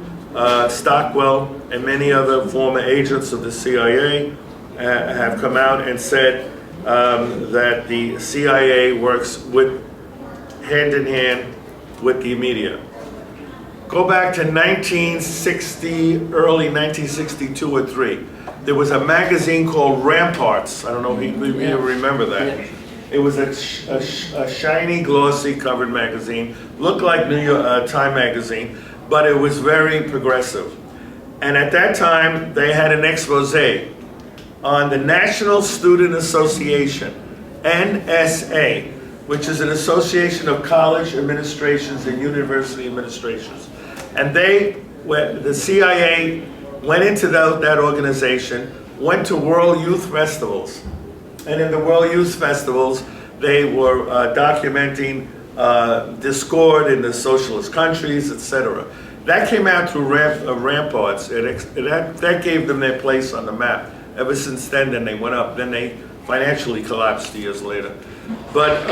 Stockwell and many other former agents of the CIA have come out and said that the CIA works hand in hand with the media. Go back to 1960, early 1962 or 3. There was a magazine called Ramparts. I don't know if you remember that. Yeah. It was a shiny, glossy covered magazine. Looked like New York Time magazine, but it was very progressive. And at that time, they had an expose on the National Student Association, NSA, which is an association of college administrations and university administrations. And the CIA went into that organization, went to World Youth Festivals. And in the World Youth Festivals, they were documenting discord in the socialist countries, etc. That came out through Ramparts. That gave them their place on the map. Ever since then they went up. Then they financially collapsed years later. But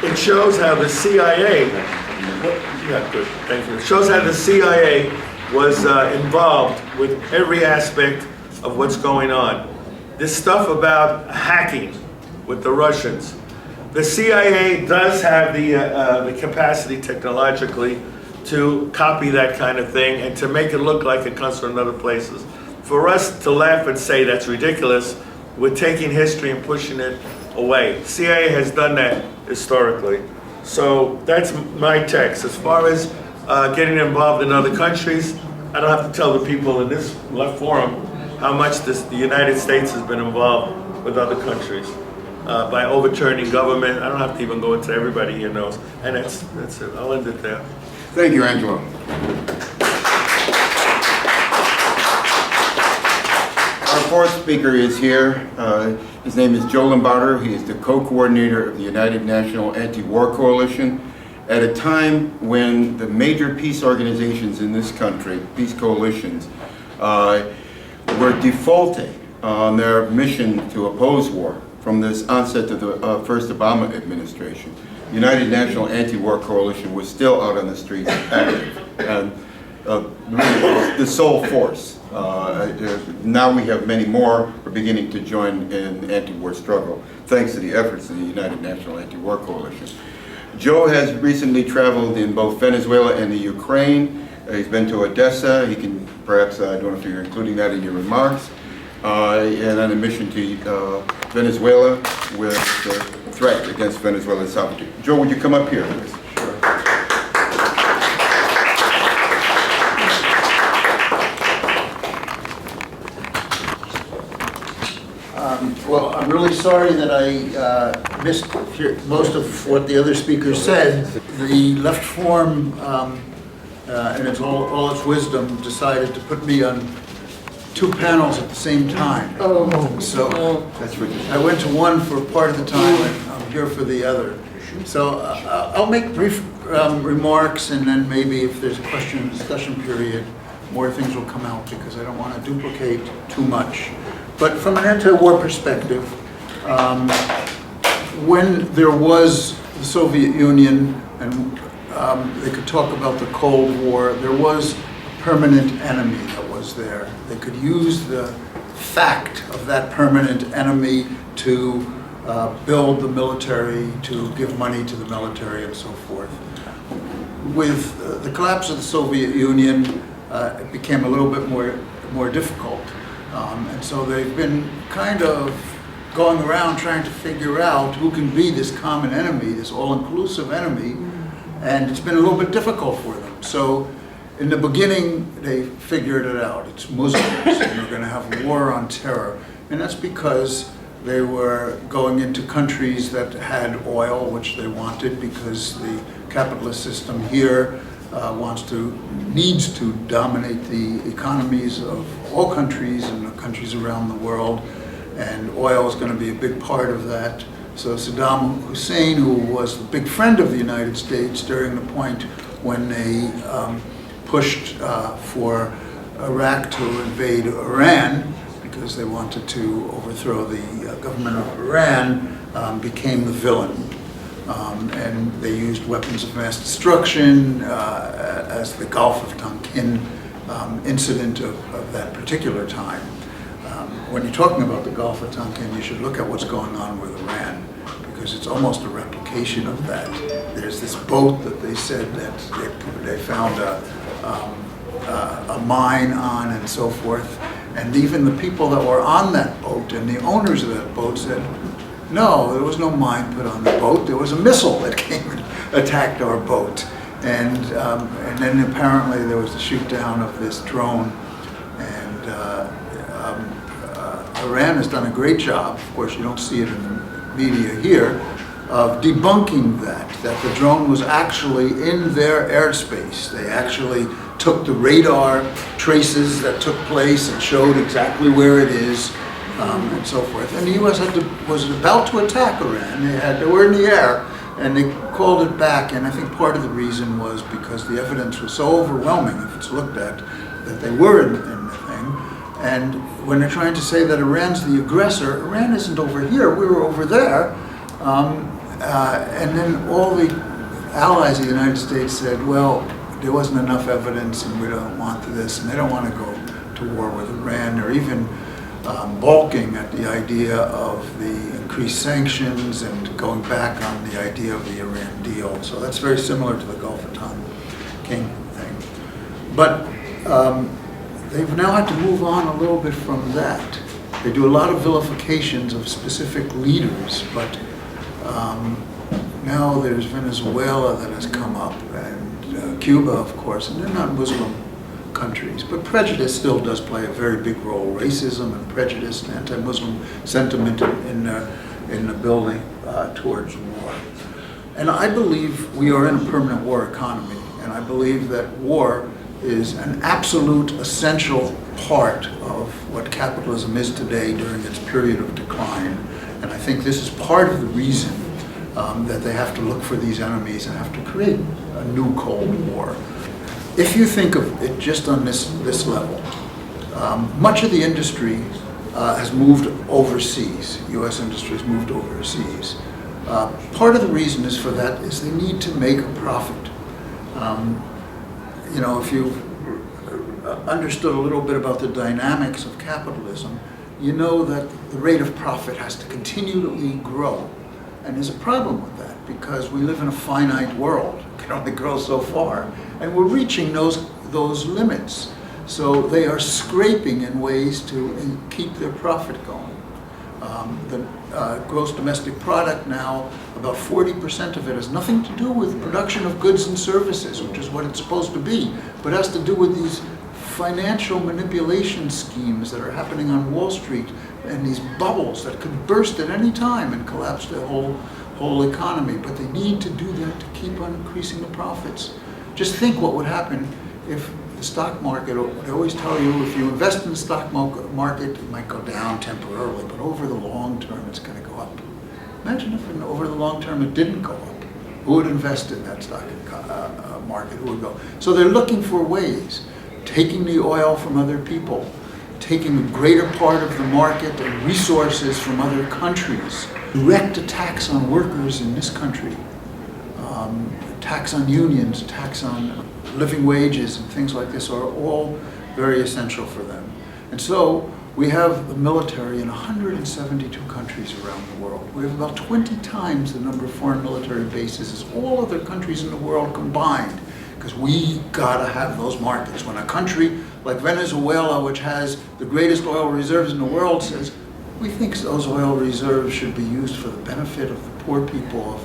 it shows how the CIA, yeah, good, thank you. It shows how the CIA was involved with every aspect of what's going on. This stuff about hacking with the Russians. The CIA does have the capacity technologically to copy that kind of thing and to make it look like it comes from other places. For us to laugh and say that's ridiculous, we're taking history and pushing it away. CIA has done that historically. So that's my text. As far as getting involved in other countries, I don't have to tell the people in this forum how much the United States has been involved with other countries by overturning government. I don't have to even go into everybody here knows. And that's it. I'll end it there. Thank you, Angelo. Our fourth speaker is here. His name is Joe Lombardo. He is the co-coordinator of the United National Anti-War Coalition. At a time when the major peace organizations in this country, peace coalitions, were defaulting on their mission to oppose war from this onset of the first Obama administration. The United National Anti-War Coalition was still out on the streets active and really the sole force. Now we have many more who are beginning to join in the anti-war struggle, thanks to the efforts of the United National Anti-War Coalition. Joe has recently traveled in both Venezuela and the Ukraine. He's been to Odessa. He can perhaps, I don't know if you're including that in your remarks, and on a mission to Venezuela with the threat against Venezuela's sovereignty. Joe, would you come up here, please? Well, I'm really sorry that I missed most of what the other speakers said. The left forum, and it's all its wisdom, decided to put me on two panels at the same time. So I went to one for part of the time, and I'm here for the other. So I'll make brief remarks, and then maybe if there's a question and discussion period, more things will come out because I don't want to duplicate too much. But from an anti-war perspective, when there was the Soviet Union and they could talk about the Cold War, there was a permanent enemy that was there. They could use the fact of that permanent enemy to build the military, to give money to the military and so forth. With the collapse of the Soviet Union, it became a little bit more difficult. And so they've been kind of going around trying to figure out who can be this common enemy, this all-inclusive enemy, and it's been a little bit difficult for them. So in the beginning, they figured it out. It's Muslims, and they're going to have war on terror. And that's because they were going into countries that had oil, which they wanted, because the capitalist system here needs to dominate the economies of all countries and the countries around the world, and oil is going to be a big part of that. So Saddam Hussein, who was the big friend of the United States during the point when they pushed for Iraq to invade Iran, because they wanted to overthrow the government of Iran, became the villain. And they used weapons of mass destruction as the Gulf of Tonkin incident of that particular time. When you're talking about the Gulf of Tonkin, you should look at what's going on with Iran, because it's almost a replication of that. There's this boat that they said that they found a mine on and so forth, and even the people that were on that boat and the owners of that boat said, no, there was no mine put on the boat. There was a missile that came and attacked our boat. And then apparently there was the shoot down of this drone. And Iran has done a great job, of course you don't see it in the media here, of debunking that the drone was actually in their airspace. They actually took the radar traces that took place and showed exactly where it is. And so forth. And the U.S. was about to attack Iran. They were in the air, and they called it back. And I think part of the reason was because the evidence was so overwhelming, if it's looked at, that they were in the thing. And when they're trying to say that Iran's the aggressor, Iran isn't over here, we were over there. And then all the allies of the United States said, well, there wasn't enough evidence and we don't want this, and they don't want to go to war with Iran, or even balking at the idea of the increased sanctions and going back on the idea of the Iran deal. So that's very similar to the Gulf of Tonkin thing. But they've now had to move on a little bit from that. They do a lot of vilifications of specific leaders, but now there's Venezuela that has come up, and Cuba, of course, and they're not Muslim countries, but prejudice still does play a very big role. Racism and prejudice and anti-Muslim sentiment in the building towards war. And I believe we are in a permanent war economy, and I believe that war is an absolute essential part of what capitalism is today during its period of decline. And I think this is part of the reason that they have to look for these enemies and have to create a new Cold War. If you think of it just on this level, much of the industry has moved overseas. U.S. industry has moved overseas. Part of the reason is for that is they need to make a profit. You know, if you've understood a little bit about the dynamics of capitalism, you know that the rate of profit has to continually grow. And there's a problem with that because we live in a finite world. It can only grow so far. And we're reaching those limits. So they are scraping in ways to keep their profit going. The gross domestic product now, about 40% of it has nothing to do with production of goods and services, which is what it's supposed to be, but has to do with these financial manipulation schemes that are happening on Wall Street and these bubbles that could burst at any time and collapse the whole economy. But they need to do that to keep on increasing the profits. Just think what would happen if the stock market, they always tell you if you invest in the stock market, it might go down temporarily, but over the long term it's going to go up. Imagine if over the long term it didn't go up. Who would invest in that stock market? Who would go? So they're looking for ways, taking the oil from other people, taking a greater part of the market and resources from other countries, direct attacks on workers in this country, tax on unions, tax on living wages and things like this are all very essential for them. And so we have the military in 172 countries around the world. We have about 20 times the number of foreign military bases as all other countries in the world combined, because we gotta have those markets. When a country like Venezuela, which has the greatest oil reserves in the world, says, we think those oil reserves should be used for the benefit of the poor people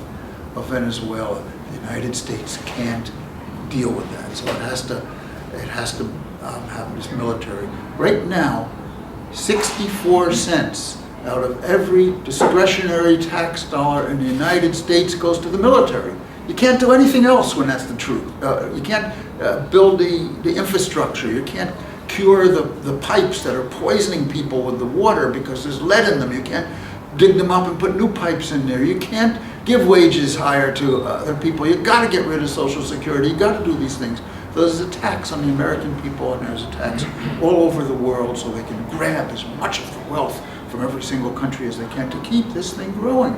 of Venezuela. The United States can't deal with that, so it has to have this military. Right now, 64 cents out of every discretionary tax dollar in the United States goes to the military. You can't do anything else when that's the truth. You can't build the infrastructure. You can't cure the pipes that are poisoning people with the water because there's lead in them. You can't dig them up and put new pipes in there. You can't give wages higher to other people. You've got to get rid of Social Security. You've got to do these things. So there's a tax on the American people, and there's a tax all over the world so they can grab as much of the wealth from every single country as they can to keep this thing growing.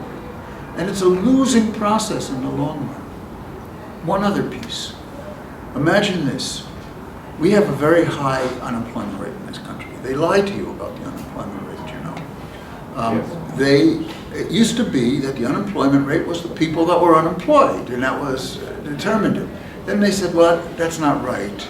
And it's a losing process in the long run. One other piece. Imagine this. We have a very high unemployment rate in this country. They lie to you about the unemployment rate, you know. It used to be that the unemployment rate was the people that were unemployed, and that was determined it. Then they said, well, that's not right.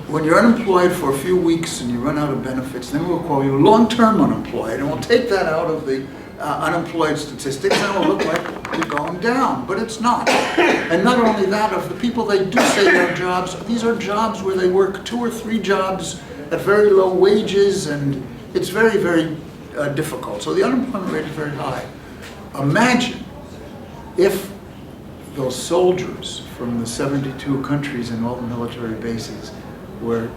When you're unemployed for a few weeks and you run out of benefits, then we'll call you long-term unemployed, and we'll take that out of the unemployed statistics, and it'll look like you're going down, but it's not. And not only that, of the people they do say they have jobs, these are jobs where they work 2 or 3 jobs at very low wages, and it's very, very difficult. So the unemployment rate is very high. Imagine if those soldiers from the 72 countries and all the military bases were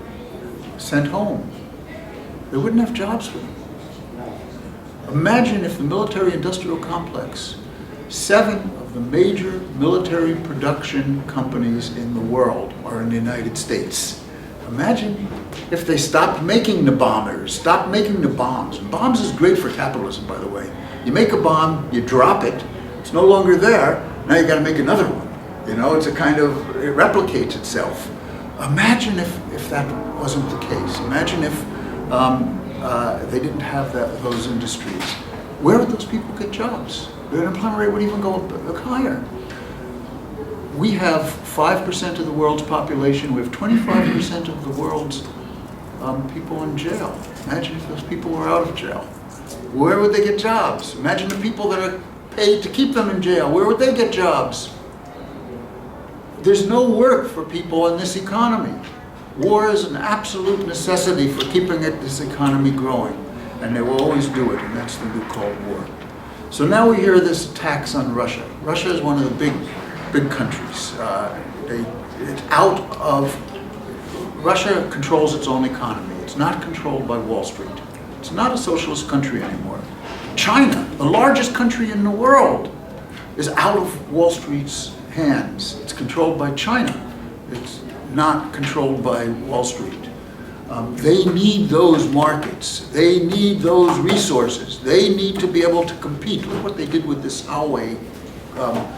sent home. They wouldn't have jobs for them. Imagine if the military-industrial complex, 7 of the major military production companies in the world are in the United States. Imagine if they stopped making the bombers, stopped making the bombs. Bombs is great for capitalism, by the way. You make a bomb, you drop it, it's no longer there, now you gotta make another one. You know, it's a kind of, it replicates itself. Imagine if that wasn't the case. Imagine if they didn't have those industries. Where would those people get jobs? Their unemployment rate would even go higher. We have 5% of the world's population. We have 25% of the world's people in jail. Imagine if those people were out of jail. Where would they get jobs? Imagine the people that are paid to keep them in jail. Where would they get jobs? There's no work for people in this economy. War is an absolute necessity for keeping this economy growing. And they will always do it, and that's the new Cold War. So now we hear this attacks on Russia. Russia is one of the big countries. It's out of, Russia controls its own economy. It's not controlled by Wall Street. It's not a socialist country anymore. China, the largest country in the world, is out of Wall Street's hands. It's controlled by China. It's not controlled by Wall Street. They need those markets. They need those resources. They need to be able to compete. Look what they did with this Huawei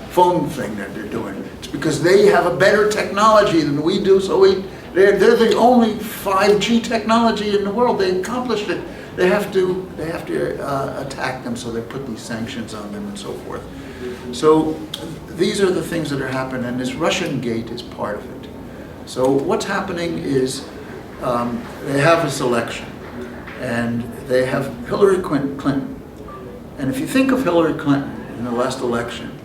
phone thing that they're doing. It's because they have a better technology than we do, so they're the only 5G technology in the world. They accomplished it. They have to attack them, so they put these sanctions on them and so forth. So these are the things that are happening, and this Russian gate is part of it. So what's happening is they have this election, and they have Hillary Clinton. And if you think of Hillary Clinton in the last election,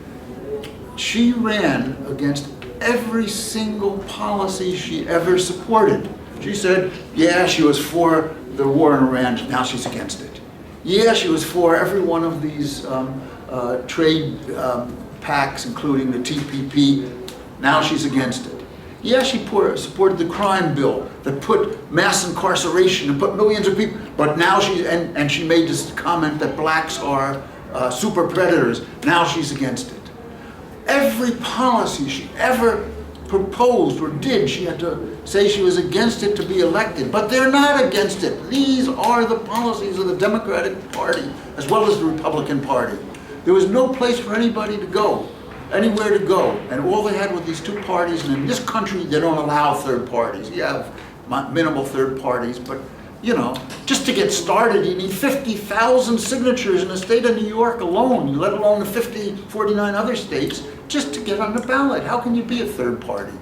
she ran against every single policy she ever supported. She said, yeah, she was for the war in Iran, now she's against it. Yeah, she was for every one of these trade pacts, including the TPP, now she's against it. Yeah, she supported the crime bill that put mass incarceration and put millions of people, but now and she made this comment that blacks are super predators, now she's against it. Every policy she ever proposed or did, she had to say she was against it to be elected, but they're not against it. These are the policies of the Democratic Party as well as the Republican Party. There was no place for anybody to go, anywhere to go, and all they had were these two parties, and in this country they don't allow third parties. You have minimal third parties, but you know, just to get started you need 50,000 signatures in the state of New York alone, let alone the 49 other states, just to get on the ballot. How can you be a third party?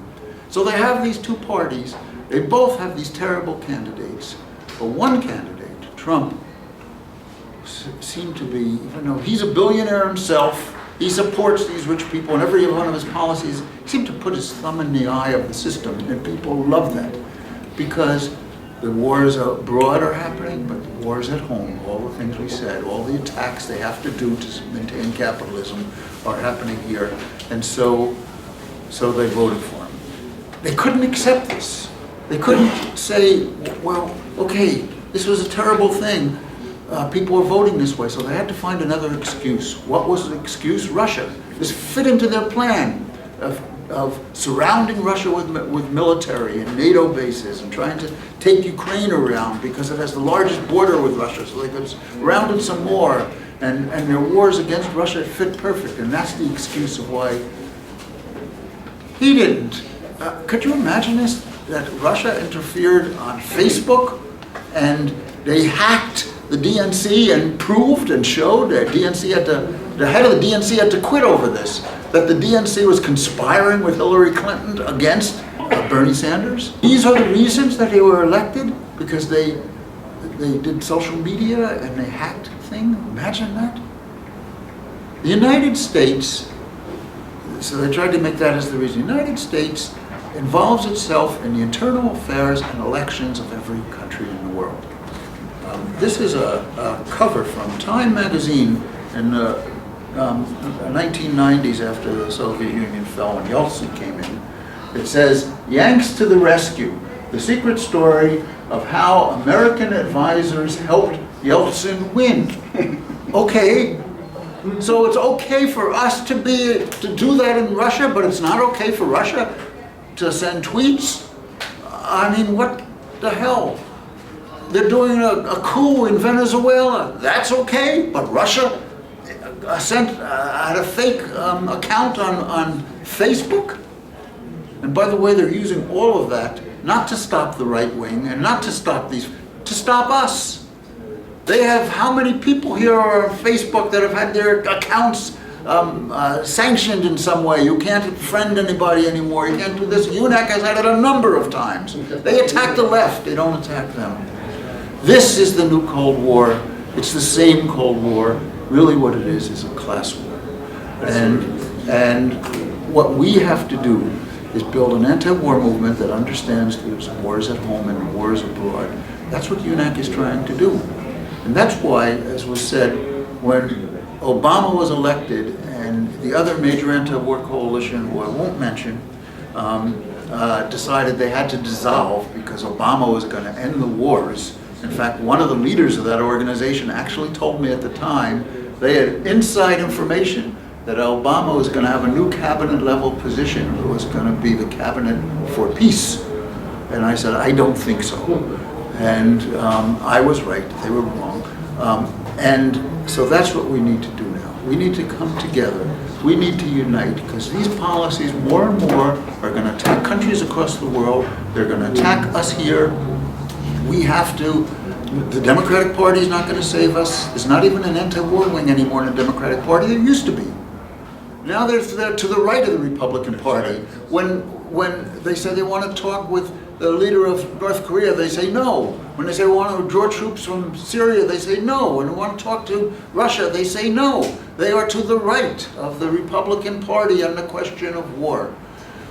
So they have these two parties, they both have these terrible candidates, but one candidate, Trump, seemed to be, even though he's a billionaire himself, he supports these rich people, and every one of his policies, he seemed to put his thumb in the eye of the system, and people love that, because the wars abroad are happening, but the wars at home, all the things we said, all the attacks they have to do to maintain capitalism are happening here, and so they voted for him. They couldn't accept this. They couldn't say, well, okay, this was a terrible thing. People were voting this way, so they had to find another excuse. What was the excuse? Russia. This fit into their plan of surrounding Russia with military and NATO bases and trying to take Ukraine around because it has the largest border with Russia, so they could surround it some more. And their wars against Russia fit perfect, and that's the excuse of why he didn't. Could you imagine this? That Russia interfered on Facebook and they hacked the DNC and proved and showed that the head of the DNC had to quit over this, that the DNC was conspiring with Hillary Clinton against Bernie Sanders. These are the reasons that they were elected, because they did social media and they hacked the thing. Imagine that. The United States, so they tried to make that as the reason. The United States involves itself in the internal affairs and elections of every country in the world. This is a cover from Time magazine in the 1990s after the Soviet Union fell and Yeltsin came in. It says, "Yanks to the rescue, the secret story of how American advisors helped Yeltsin win." Okay, so it's okay for us to do that in Russia, but it's not okay for Russia to send tweets I mean, what the hell? They're doing a coup in Venezuela. That's okay, but Russia had a fake account on Facebook. And by the way, they're using all of that not to stop the right wing and not to stop to stop us. They have how many people here are on Facebook that have had their accounts sanctioned in some way? You can't friend anybody anymore. You can't do this. UNAC has had it a number of times. They attack the left. They don't attack them. This is the new Cold War. It's the same Cold War. Really what it is a class war. And what we have to do is build an anti-war movement that understands there's wars at home and wars abroad. That's what UNAC is trying to do. And that's why, as was said, when Obama was elected and the other major anti-war coalition, who I won't mention, decided they had to dissolve because Obama was going to end the wars. In fact, one of the leaders of that organization actually told me at the time they had inside information that Obama was going to have a new cabinet level position. It was going to be the cabinet for peace. And I said, I don't think so. And I was right, they were wrong. And so that's what we need to do now. We need to come together. We need to unite, because these policies more and more are going to attack countries across the world. They're going to attack us here. We have to. The Democratic Party is not going to save us. There's not even an anti-war wing anymore in the Democratic Party. There used to be. Now they're to the right of the Republican Party. When they say they want to talk with the leader of North Korea, they say no. When they say they want to withdraw troops from Syria, they say no. When they want to talk to Russia, they say no. They are to the right of the Republican Party on the question of war.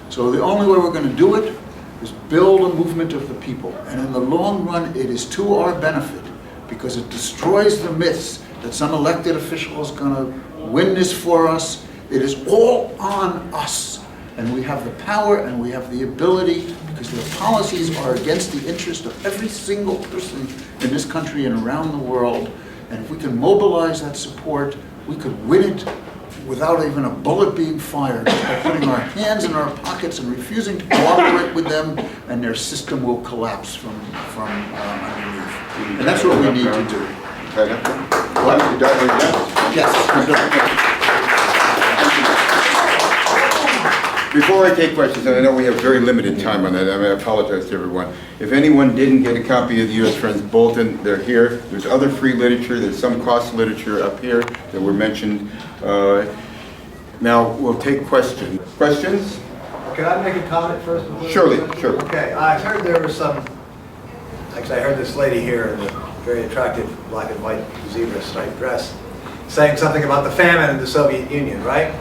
So the only way we're going to do it is build a movement of the people. And in the long run, it is to our benefit, because it destroys the myths that some elected official is going to win this for us. It is all on us. And we have the power and we have the ability, because their policies are against the interest of every single person in this country and around the world. And if we can mobilize that support, we could win it without even a bullet being fired, by putting our hands in our pockets and refusing to cooperate with them, and their system will collapse from underneath. And that's what we need to do. What? You done? Yes, I'm done. Before I take questions, and I know we have very limited time on that, I apologize to everyone. If anyone didn't get a copy of the U.S. Friends Bulletin, they're here. There's other free literature. There's some cost literature up here that were mentioned. Now we'll take questions. Questions? Can I make a comment first? Surely, sure. Okay, I heard there was some, actually I heard this lady here in the very attractive black and white zebra striped dress saying something about the famine in the Soviet Union, right?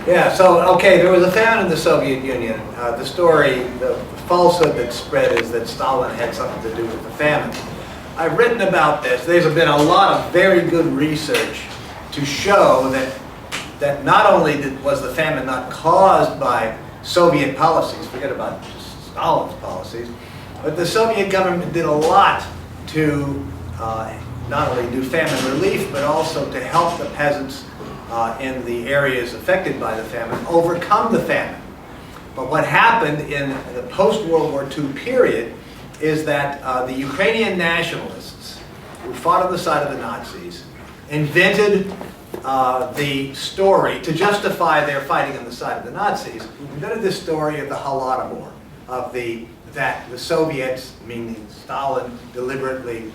Yeah, so, okay, there was a famine in the Soviet Union. The story, the falsehood that spread is that Stalin had something to do with the famine. I've written about this. There's been a lot of very good research to show that not only was the famine not caused by Soviet policies, forget about just Stalin's policies, but the Soviet government did a lot to not only do famine relief, but also to help the peasants in the areas affected by the famine overcome the famine. But what happened in the post-World War II period is that the Ukrainian nationalists, who fought on the side of the Nazis, invented the story to justify their fighting on the side of the Nazis, invented this story of the Holodomor, of that the Soviets, meaning Stalin, deliberately,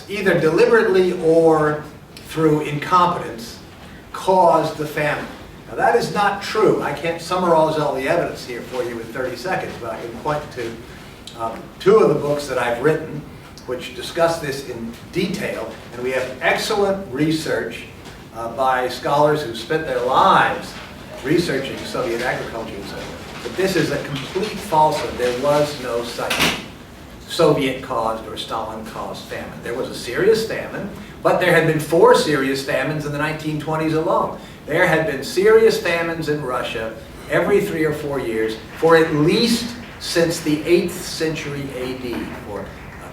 either deliberately or through incompetence, caused the famine. Now that is not true. I can't summarize all the evidence here for you in 30 seconds, but I can point to two of the books that I've written which discuss this in detail, and we have excellent research by scholars who spent their lives researching Soviet agriculture and so on. But this is a complete falsehood. There was no such Soviet-caused or Stalin-caused famine. There was a serious famine, but there had been 4 serious famines in the 1920s alone. There had been serious famines in Russia every 3 or 4 years for at least since the 8th century AD, for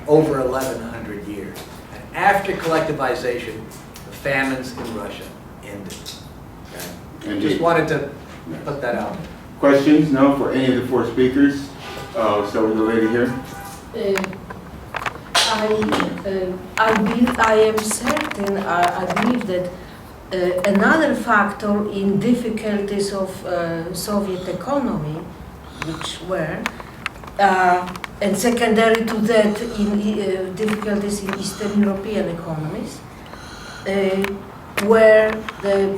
over 1,100 years. And after collectivization, the famines in Russia ended. Okay? I just wanted to put that out. Questions? No, for any of the 4 speakers? So the lady here. I am certain, I believe that another factor in difficulties of Soviet economy, which were, and secondary to that, in difficulties in Eastern European economies, where the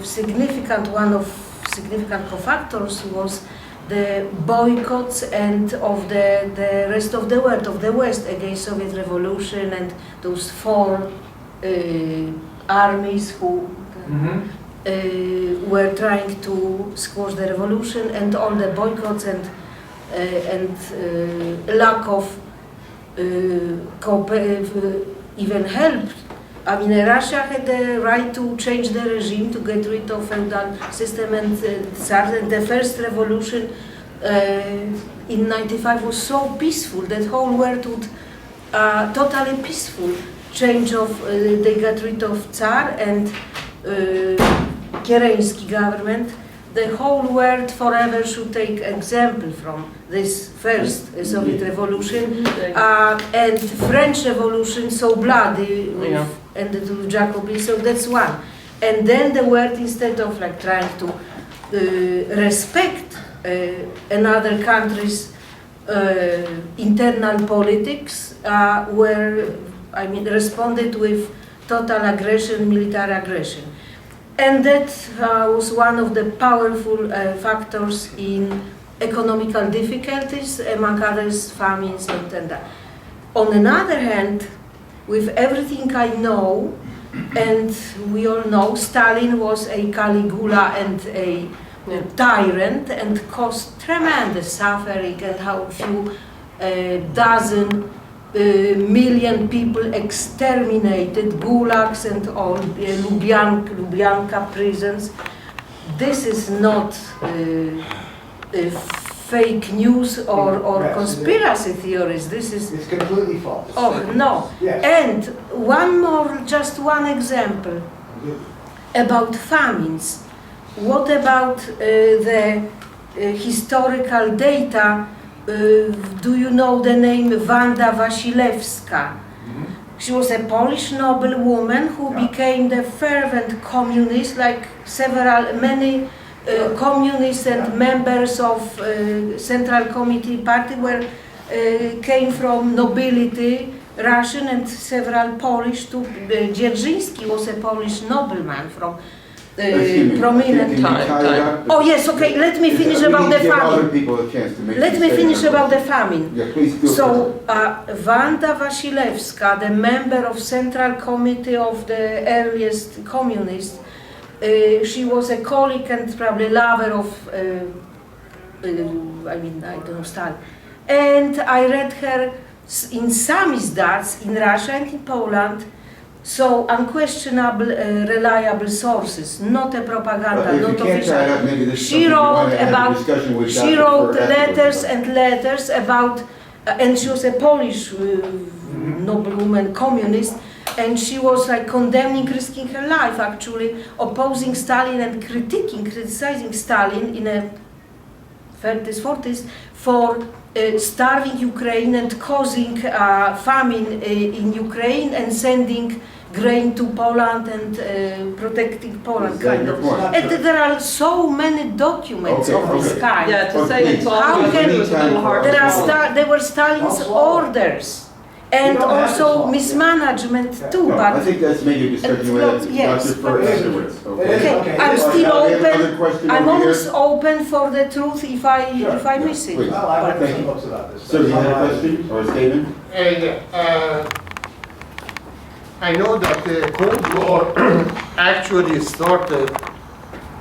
one of significant cofactors was the boycotts and of the rest of the world, of the West, against Soviet revolution, and those four armies who were trying to squash the revolution, and all the boycotts and lack of even help. I mean, Russia had the right to change the regime, to get rid of feudal system and Tsar. And the first revolution in '95 was so peaceful that whole world would totally peaceful change of. They got rid of Tsar and Kerensky government. The whole world forever should take example from this first Soviet revolution and French revolution, so bloody, and the Jacobi. So that's one. And then the world, instead of like trying to respect another country's internal politics, were, I mean, responded with total aggression, military aggression. And that was one of the powerful factors in economical difficulties, among others, famines and that. On another hand, with everything I know, and we all know, Stalin was a Caligula and a tyrant and caused tremendous suffering, and how few dozen million people exterminated, gulags and all, Lubyanka prisons. This is not fake news or conspiracy theories. This is... It's completely false. Oh, no. Yes. And one more, just one example about famines. What about the historical data? Do you know the name Wanda Wasilewska? She was a Polish noblewoman who became the fervent communist, like many communists and members of Central Committee Party came from nobility, Russian and several Polish too. Dzierżyński was a Polish nobleman from prominent time. Oh yes, okay, let me finish about the famine. Let me finish about the famine. Yeah, please do. So, Wanda Wasilewska, the member of Central Committee of the earliest communists, she was a colleague and probably lover of, I don't know, Stalin. And I read her in samizdats in Russia and in Poland. So unquestionable, reliable sources, not a propaganda, not official. She wrote letters and letters about, and she was a Polish noblewoman, communist, and she was like condemning, risking her life, actually opposing Stalin and criticizing Stalin in the 30s, 40s for starving Ukraine and causing famine in Ukraine and sending grain to Poland and protecting Poland, kind of. And there are so many documents of this kind. Yeah, to say it's all How good can- was a little hard. There were Stalin's orders and also mismanagement too, No, I but think that's maybe a discussion with Yes, Dr. Furr afterwards. okay, I'm Other still open. question I'm over here? always open for the truth if I miss it. Please. Well, I read Thank some you. books about this. So you had a question or a statement? I know that the Cold War actually started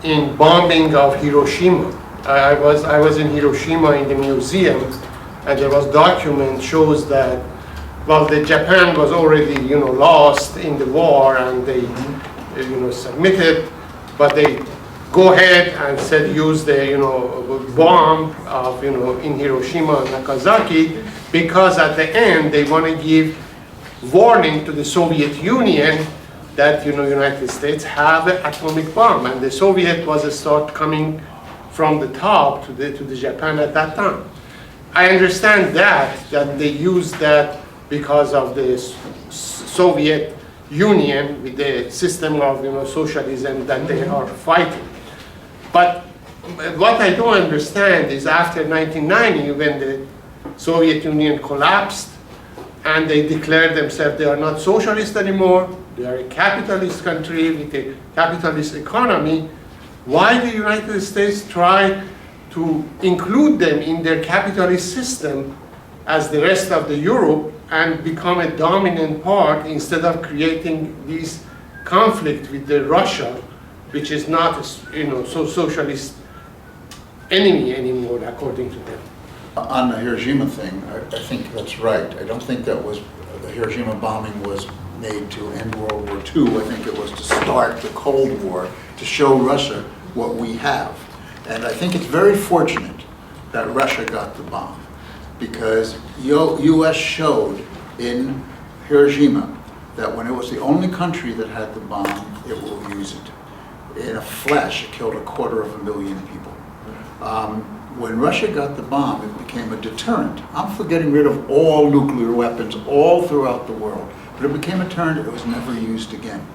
in bombing of Hiroshima. I was in Hiroshima in the museum, and there was document shows that, well, the Japan was already, lost in the war, and they, submitted, but they go ahead and said use the, bomb of, in Hiroshima and Nagasaki, because at the end they want to give warning to the Soviet Union that United States have an atomic bomb, and the Soviet was a start coming from the top to the Japan at that time. I understand that they use that because of the Soviet Union with the system of socialism that they are fighting. But what I don't understand is after 1990, when the Soviet Union collapsed and they declared themselves they are not socialist anymore, they are a capitalist country with a capitalist economy, why the United States try to include them in their capitalist system as the rest of the Europe and become a dominant part instead of creating this conflict with the Russia, which is not a so socialist enemy anymore, according to them. On the Hiroshima thing, I think that's right. I don't think that was, the Hiroshima bombing was made to end World War II. I think it was to start the Cold War, to show Russia what we have. And I think it's very fortunate that Russia got the bomb, because U.S. showed in Hiroshima that when it was the only country that had the bomb, it will use it. In a flash, it killed 250,000 people. When Russia got the bomb, it became a deterrent. I'm for getting rid of all nuclear weapons all throughout the world. But it became a deterrent, it was never used again.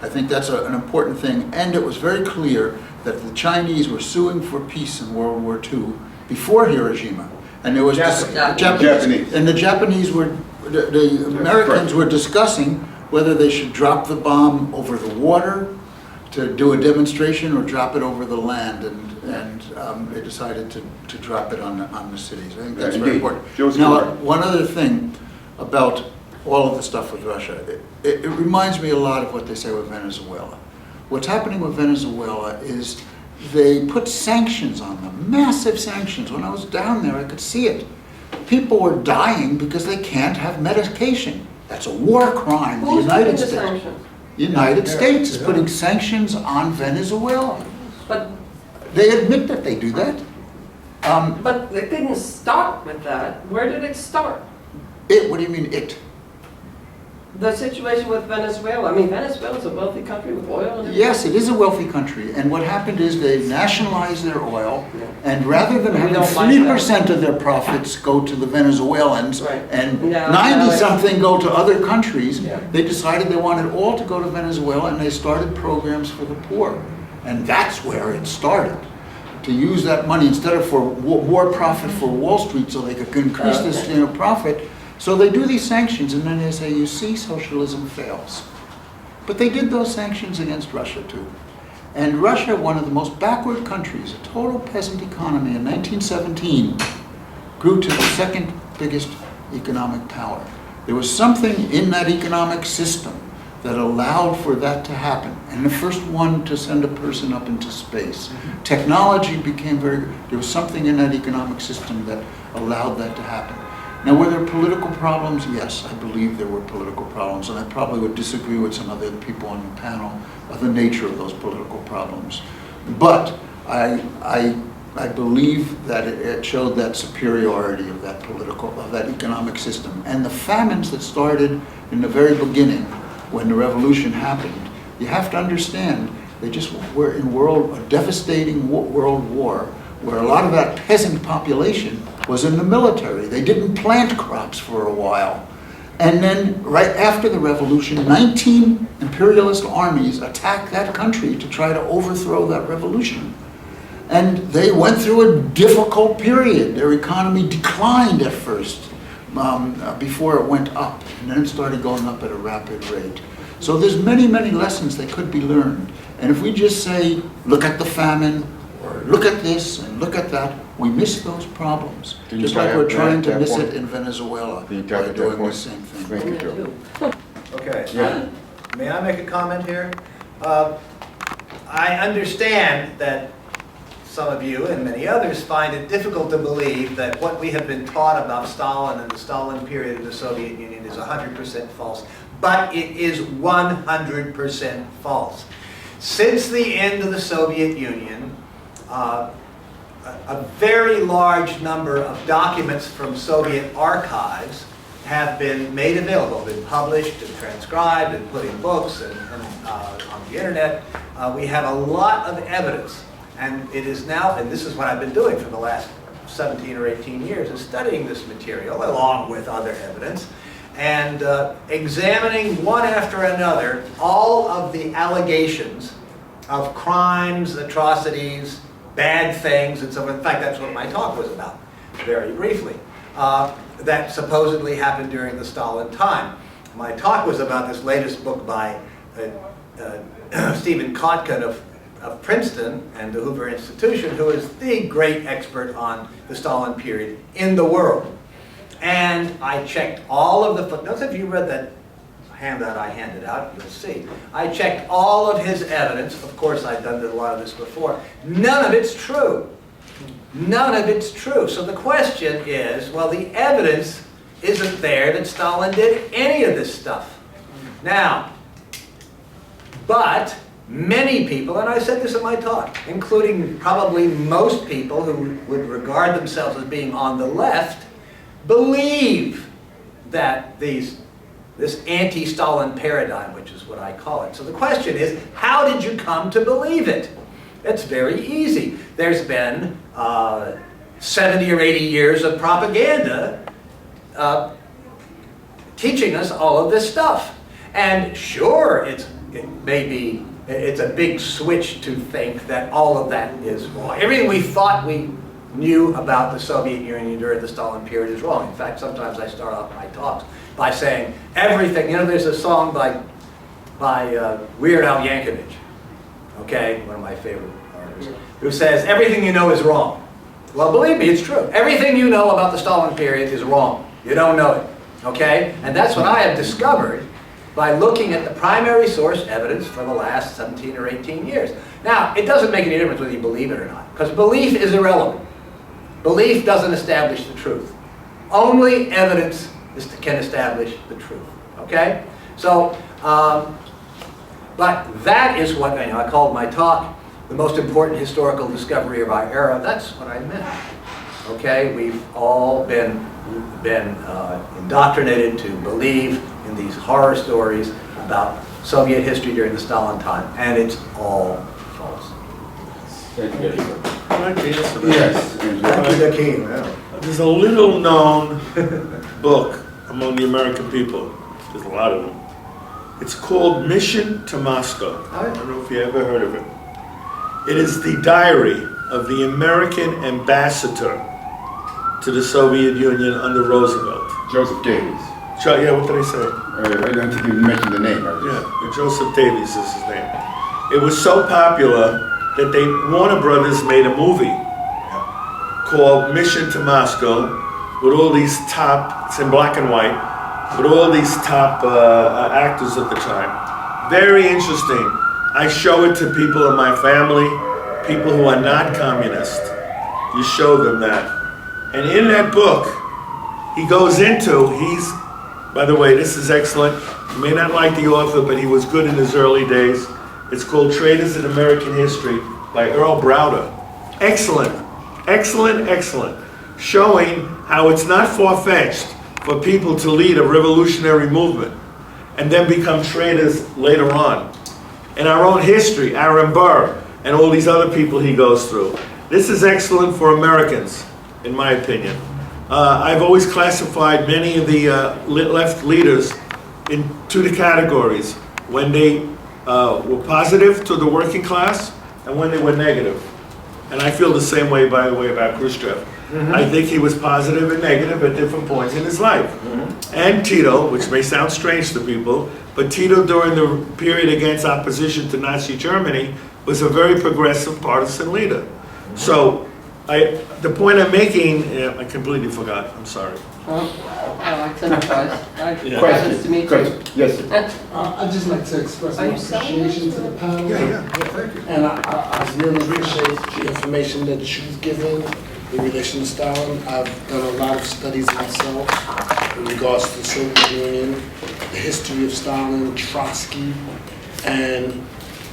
I think that's an important thing. And it was very clear that the Chinese were suing for peace in World War II before Hiroshima. And there was Japanese. And the Japanese were, the Americans were discussing whether they should drop the bomb over the water to do a demonstration or drop it over the land, and they decided to drop it on the cities. I think that's very important. Now, one other thing about all of the stuff with Russia, it reminds me a lot of what they say with Venezuela. What's happening with Venezuela is they put sanctions on them, massive sanctions. When I was down there, I could see it. People were dying because they can't have medication. That's a war crime. Who's The United putting the States. sanctions? The United States is putting sanctions on Venezuela. But They admit that they do that. But it didn't start with that. Where did it start? What do you mean it? The situation with Venezuela. I mean, Venezuela's a wealthy country with oil and everything. Yes, it is a wealthy country, and what happened is they nationalized their oil, and rather than We having don't like 3% of their profits go to the Venezuelans Right. and No, 90-something go to other countries, Yeah. they decided they wanted all to go to Venezuela, and they started programs for the poor. And that's where it started. To use that money instead of for more profit for Wall Street so they could increase this profit. So they do these sanctions, and then they say, you see, socialism fails. But they did those sanctions against Russia too. And Russia, one of the most backward countries, a total peasant economy, in 1917, grew to the second biggest economic power. There was something in that economic system that allowed for that to happen. And the first one to send a person up into space. Technology became very good. There was something in that economic system that allowed that to happen. Now, were there political problems? Yes, I believe there were political problems, and I probably would disagree with some other people on the panel of the nature of those political problems. But I believe that it showed that superiority of that economic system. And the famines that started in the very beginning, when the revolution happened, you have to understand, they just were in a devastating world war, where a lot of that peasant population was in the military. They didn't plant crops for a while. And then right after the revolution, 19 imperialist armies attacked that country to try to overthrow that revolution. And they went through a difficult period. Their economy declined at first before it went up, and then it started going up at a rapid rate. So there's many, many lessons that could be learned. And if we just say, look at the famine, or look at this and look at that, we miss those problems. Just like we're trying to miss it in Venezuela by doing the same thing. Thank you, Joe. Okay. Yeah. May I make a comment here? I understand that some of you and many others find it difficult to believe that what we have been taught about Stalin and the Stalin period of the Soviet Union is 100% false. But it is 100% false. Since the end of the Soviet Union, a very large number of documents from Soviet archives have been made available, been published and transcribed and put in books and on the internet. We have a lot of evidence, and it is now, and this is what I've been doing for the last 17 or 18 years is studying this material along with other evidence and examining one after another all of the allegations of crimes, atrocities, bad things, and so on. In fact, that's what my talk was about, very briefly, that supposedly happened during the Stalin time. My talk was about this latest book by Stephen Kotkin of Princeton and the Hoover Institution, who is the great expert on the Stalin period in the world. And I checked all of the footnotes. If you read that handout I handed out, you'll see. I checked all of his evidence. Of course, I've done a lot of this before. None of it's true. None of it's true. So the question is, well, the evidence isn't there that Stalin did any of this stuff. Now, but many people, and I said this in my talk, including probably most people who would regard themselves as being on the left, believe that this anti-Stalin paradigm, which is what I call it. So the question is, how did you come to believe it? It's very easy. There's been 70 or 80 years of propaganda teaching us all of this stuff. And sure, it's a big switch to think that all of that is wrong. Everything we thought we knew about the Soviet Union during the Stalin period is wrong. In fact, sometimes I start off my talks by saying everything. You know, there's a song by Weird Al Yankovic, okay, one of my favorite artists, who says, everything you know is wrong. Well, believe me, it's true. Everything you know about the Stalin period is wrong. You don't know it, okay? And that's what I have discovered by looking at the primary source evidence for the last 17 or 18 years. Now, it doesn't make any difference whether you believe it or not, because belief is irrelevant. Belief doesn't establish the truth. Only evidence can establish the truth, okay? So, but that is what I called my talk the most important historical discovery of our era. That's what I meant, okay? We've all been indoctrinated to believe in these horror stories about Soviet history during the Stalin time, and it's all false. I'd like to answer that. Yes. Thank you, the king. There's a little known book among the American people. There's a lot of them. It's called Mission to Moscow. I don't know if you ever heard of it. It is the diary of the American ambassador to the Soviet Union under Roosevelt. Joseph Davies. Yeah, what did I say? I don't think you mentioned the name. Yeah, Joseph Davies is his name. It was so popular that Warner Brothers made a movie called Mission to Moscow with all these top, it's in black and white, with all these top actors at the time. Very interesting. I show it to people in my family, people who are not communist. You show them that. And in that book, he goes into, by the way, this is excellent. You may not like the author, but he was good in his early days. It's called Traitors in American History by Earl Browder. Excellent, excellent, excellent. Showing how it's not far-fetched for people to lead a revolutionary movement and then become traitors later on. In our own history, Aaron Burr and all these other people he goes through. This is excellent for Americans, in my opinion. I've always classified many of the left leaders into the categories when they were positive to the working class and when they were negative. And I feel the same way, by the way, about Khrushchev. Mm-hmm. I think he was positive and negative at different points in his life. Mm-hmm. And Tito, which may sound strange to people, but Tito during the period against opposition to Nazi Germany was a very progressive partisan leader. Mm-hmm. So the point I'm making, I completely forgot, I'm sorry. I sympathize. Question. To me too. Question. Yes, sir. I'd just like to express Are my you saying appreciation to the panel. Thank you. And I really appreciate the information that you've given in relation to Stalin. I've done a lot of studies myself in regards to the Soviet Union, the history of Stalin, Trotsky, and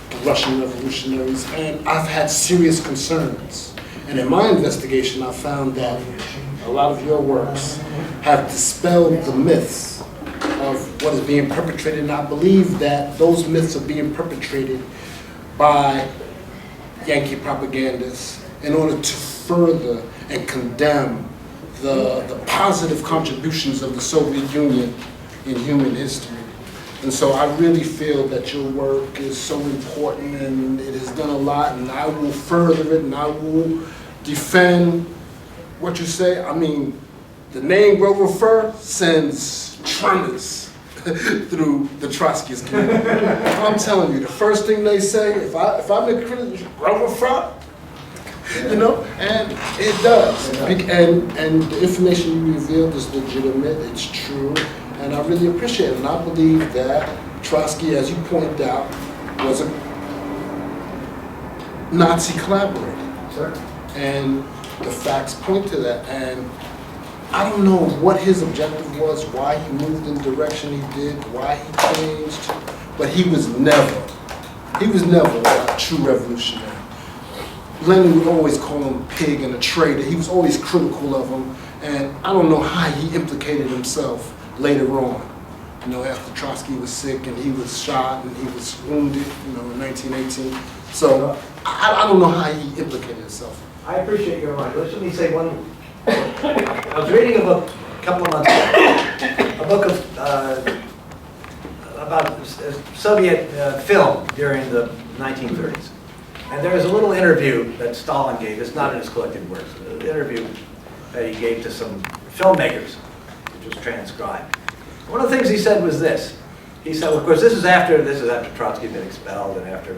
the Russian revolutionaries. And I've had serious concerns. And in my investigation, I found that a lot of your works have dispelled the myths of what is being perpetrated, and I believe that those myths are being perpetrated by Yankee propagandists in order to further and condemn the positive contributions of the Soviet Union in human history. And so I really feel that your work is so important and it has done a lot, and I will further it and I will defend what you say. I mean, the name Grover Furr sends tremors through the Trotskyist community. I'm telling you, the first thing they say, if I make a criticism, Grover Furr, you know, and it does. And the information you revealed is legitimate, it's true, and I really appreciate it. And I believe that Trotsky, as you point out, was a Nazi collaborator. Sir? And the facts point to that. And I don't know what his objective was, why he moved in the direction he did, why he changed, but he was never a true revolutionary. Lenin would always call him a pig and a traitor. He was always critical of him, and I don't know how he implicated himself later on. You know, after Trotsky was sick and he was shot and he was wounded, you know, in 1918. So I don't know how he implicated himself. I appreciate your remark. Let me say one. I was reading a book a couple of months ago, a book about Soviet film during the 1930s. And there was a little interview that Stalin gave. It's not in his collected works. An interview that he gave to some filmmakers, which was transcribed. One of the things he said was this. He said, well, of course, this is after Trotsky had been expelled and after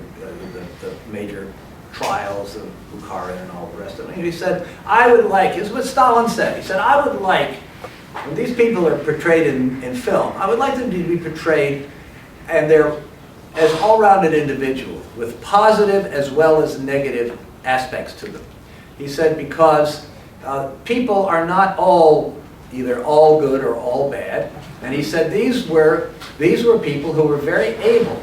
the major trials of Bukharin and all the rest of it. And he said, I would like, this is what Stalin said, he said, I would like, when these people are portrayed in film, I would like them to be portrayed and they're as all-rounded individuals with positive as well as negative aspects to them. He said because people are not all either all good or all bad, and he said these were people who were very able.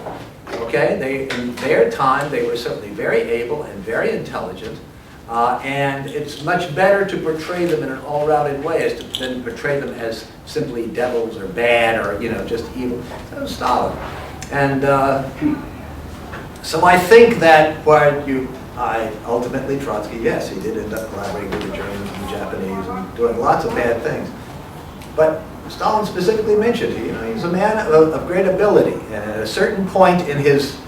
Okay, in their time they were certainly very able and very intelligent, and it's much better to portray them in an all-rounded way than portray them as simply devils or bad or just evil. That was Stalin. And so I think that ultimately Trotsky, yes, he did end up collaborating with the Germans and the Japanese and doing lots of bad things. But Stalin specifically mentioned, he's a man of great ability, and at a certain point in his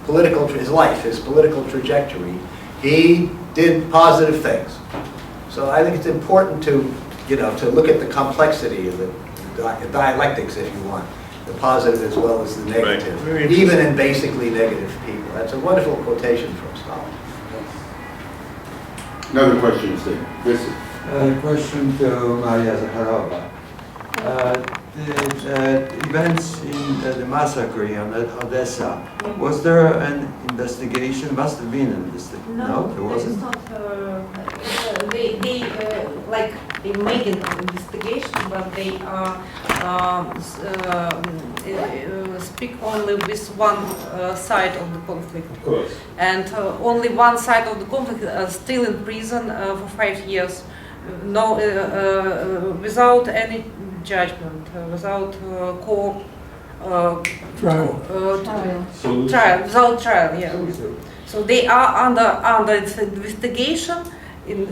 political trajectory, he did positive things. So I think it's important to look at the complexity of the dialectics, if you want. The positive as well as the negative, Right. even in basically negative people. That's a wonderful quotation from Stalin. Another question, Steve. This is Question to Maria Zakharova. The events in the massacre on Odessa, was there an investigation? Must have been an investigation. No, there wasn't. It's not. They make an investigation, but they speak only with one side of the conflict. Of course. And only one side of the conflict still in prison for 5 years, without any judgment, without court trial, without trial. Yeah. So they are under investigation in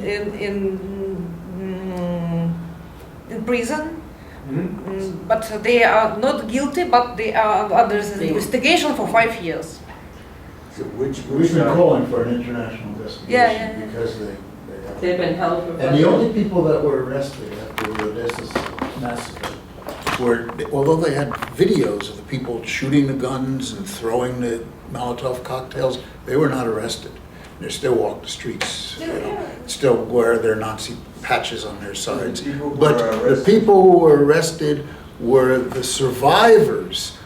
prison. But they are not guilty, but they are under investigation for 5 years. So which We've been calling for an international investigation Yeah. because They've been held for. and the only people that were arrested after the Odessa massacre Were, although they had videos of the people shooting the guns and throwing the Molotov cocktails, they were not arrested. They still walk the streets, still wear their Nazi patches on their sides. But the people who were arrested were the survivors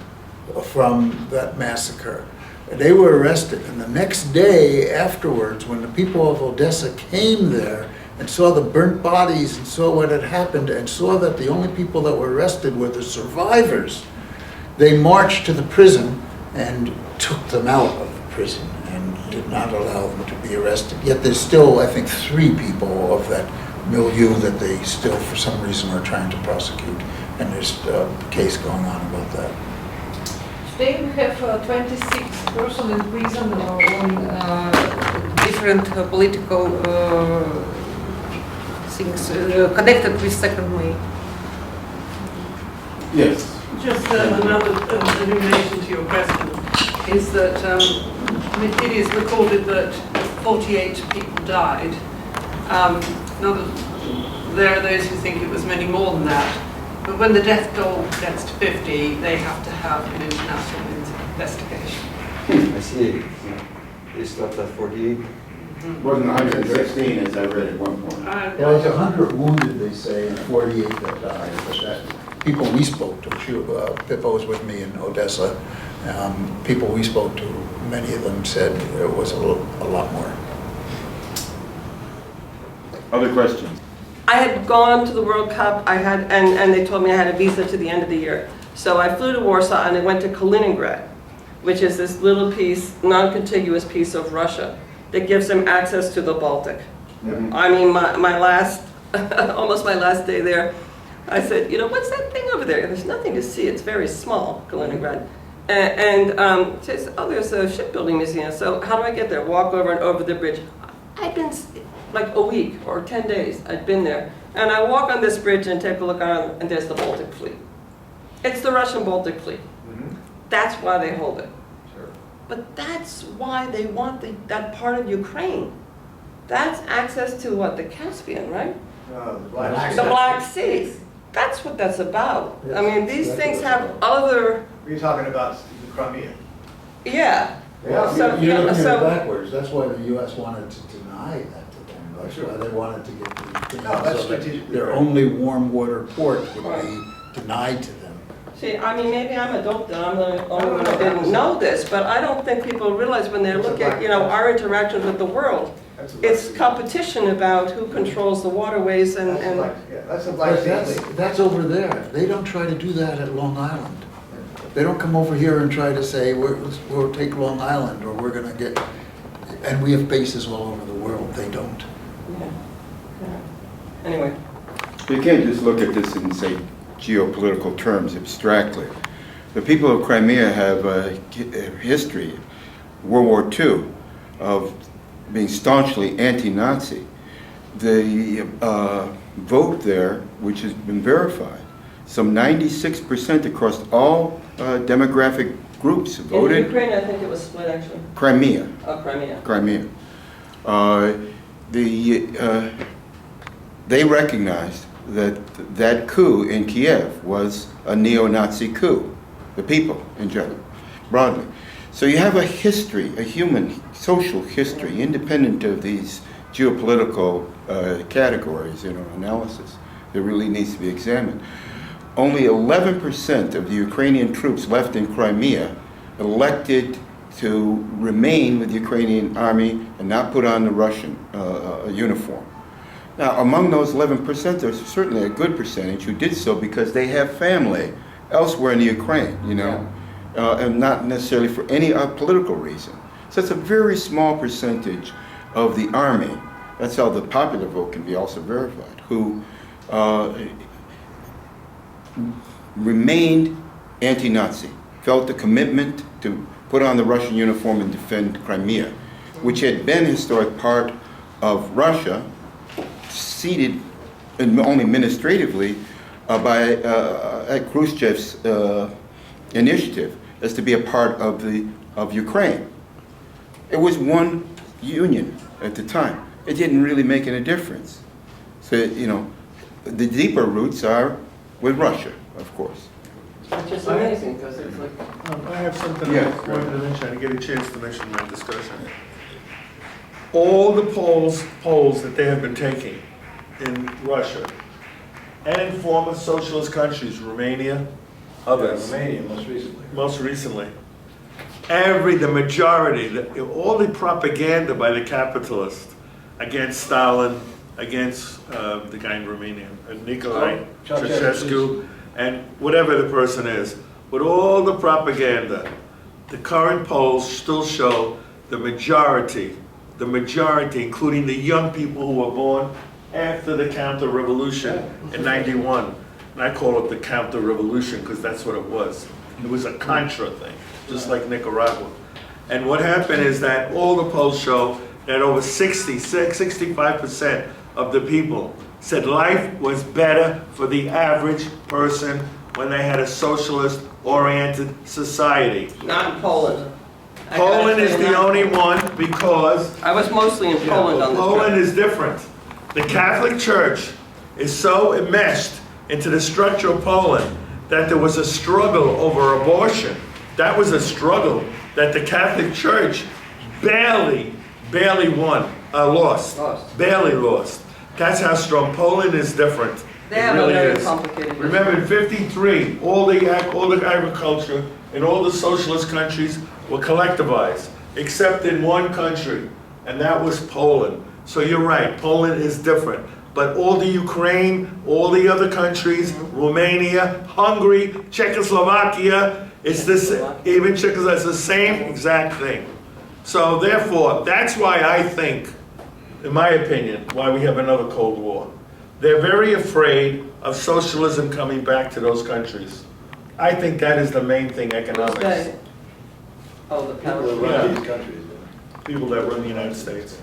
from that massacre. They were arrested, and the next day afterwards, when the people of Odessa came there and saw the burnt bodies and saw what had happened and saw that the only people that were arrested were the survivors, they marched to the prison and took them out of the prison and did not allow them to be arrested. Yet there's still, I think, 3 people of that milieu that they still, for some reason, are trying to prosecute. And there's a case going on about that. Today we have 26 persons in prison on different political things connected with 2nd May. Yes. Just another illumination to your question is that it is recorded that 48 people died. Now, there are those who think it was many more than that, but when the death toll gets to 50, they have to have an international investigation. I see. They stopped at 48. Wasn't 116 as I read at one point. Well, it's 100 wounded, they say, and 48 that died. But that, people we spoke to, Pippa was with me in Odessa, people we spoke to, many of them said it was a lot more. Other questions? I had gone to the World Cup, and they told me I had a visa to the end of the year. So I flew to Warsaw and I went to Kaliningrad, which is this little piece, non-contiguous piece of Russia that gives them access to the Baltic. I mean, my last, almost my last day there, I said, you know, what's that thing over there? There's nothing to see, it's very small, Kaliningrad. And she says, oh, there's a shipbuilding museum, so how do I get there? Walk over and over the bridge. I'd been like a week or 10 days, I'd been there. And I walk on this bridge and take a look around, and there's the Baltic Fleet. It's the Russian Baltic Fleet. That's why they hold it. But that's why they want that part of Ukraine. That's access to what, the Caspian, right? The Black Sea. That's what that's about. I mean, these things have other... You're talking about the Crimea. Yeah. Well, So, you're looking at so- it backwards. That's why the U.S. wanted to deny that to them. That's why they wanted to get the Ukraine, No, that's so that strategically their right. only warm water port would be denied to them. See, I mean, maybe I'm a dope and I'm the only one who didn't know this, but I don't think people realize when they look at, you know, our interactions with the world, it's competition about who controls the waterways and That's the Black But Sea. that's over there. They don't try to do that at Long Island. They don't come over here and try to say, we'll take Long Island, or we're gonna get, and we have bases all over the world. They don't. Yeah. Anyway. You can't just look at this and say geopolitical terms abstractly. The people of Crimea have a history, World War II, of being staunchly anti-Nazi. The vote there, which has been verified, some 96% across all demographic groups voted. In Ukraine, I think it was split actually. Crimea. Oh, Crimea. Crimea. They recognized that coup in Kiev was a neo-Nazi coup, the people in general, broadly. So you have a history, a human social history, independent of these geopolitical categories, analysis, that really needs to be examined. Only 11% of the Ukrainian troops left in Crimea elected to remain with the Ukrainian army and not put on the Russian uniform. Now, among those 11%, there's certainly a good percentage who did so because they have family elsewhere in the Ukraine, and not necessarily for any political reason. So it's a very small percentage of the army, that's how the popular vote can be also verified, who remained anti-Nazi, felt the commitment to put on the Russian uniform and defend Crimea, which had been a historic part of Russia, ceded only administratively at Khrushchev's initiative as to be a part of Ukraine. It was one union at the time. It didn't really make any difference. So, the deeper roots are with Russia, of course. Which is amazing because it's like... I have something Yeah. I wanted to mention. I get a chance to mention in my discussion. All the polls that they have been taking in Russia and in former socialist countries, Romania, others, Romania, most recently. the majority, all the propaganda by the capitalists against Stalin, against the guy in Romania, Nikolai Ceausescu, and whatever the person is, with all the propaganda, the current polls still show the majority, including the young people who were born after the counter-revolution in '91. And I call it the counter-revolution because that's what it was. It was a contra thing, just like Nicaragua. And what happened is that all the polls show that over 65% of the people said life was better for the average person when they had a socialist-oriented society. Not in Poland. I Poland is actually the not- only one because I was mostly in Poland on this Poland trip. is different. The Catholic Church is so enmeshed into the structure of Poland that there was a struggle over abortion. That was a struggle that the Catholic Church barely won, lost. Barely lost. That's how strong Poland is different. They It have really a very is. complicated. Remember, in '53, all the agriculture in all the socialist countries were collectivized, except in one country, and that was Poland. So you're right, Poland is different. But all the Ukraine, all the other countries, Romania, Hungary, Czechoslovakia, it's this, even Czechoslovakia, it's the same exact thing. So therefore, that's why I think, in my opinion, why we have another Cold War. They're very afraid of socialism coming back to those countries. I think that is the main thing, economics. They- Oh, the People that power. run Yeah. these countries. People that run the United States.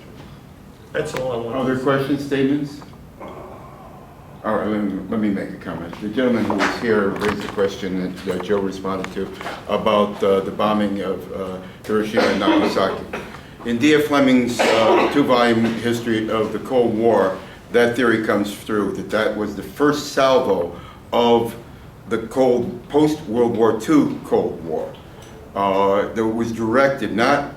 That's all I want. Other questions, statements? All right, let me make a comment. The gentleman who was here raised a question that Joe responded to about the bombing of Hiroshima and Nagasaki. In D.F. Fleming's two-volume history of the Cold War, that theory comes through, that was the first salvo of the post-World War II Cold War. That was directed not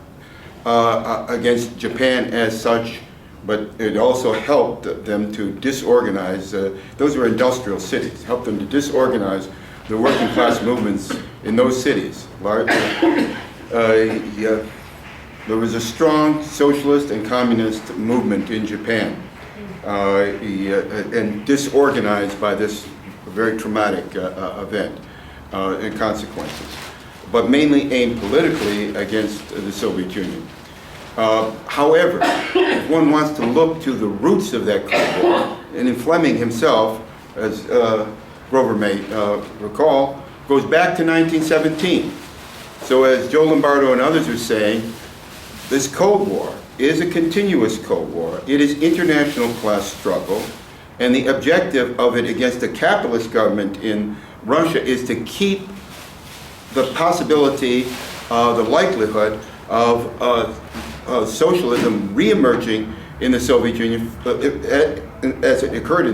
against Japan as such, but it also helped them to disorganize, those were industrial cities, helped them to disorganize the working class movements in those cities. There was a strong socialist and communist movement in Japan, and disorganized by this very traumatic event and consequences, but mainly aimed politically against the Soviet Union. However, if one wants to look to the roots of that Cold War, and in Fleming himself, as Grover may recall, goes back to 1917. So as Joe Lombardo and others are saying, this Cold War is a continuous Cold War. It is international class struggle, and the objective of it against the capitalist government in Russia is to keep the possibility, the likelihood of socialism reemerging in the Soviet Union as it occurred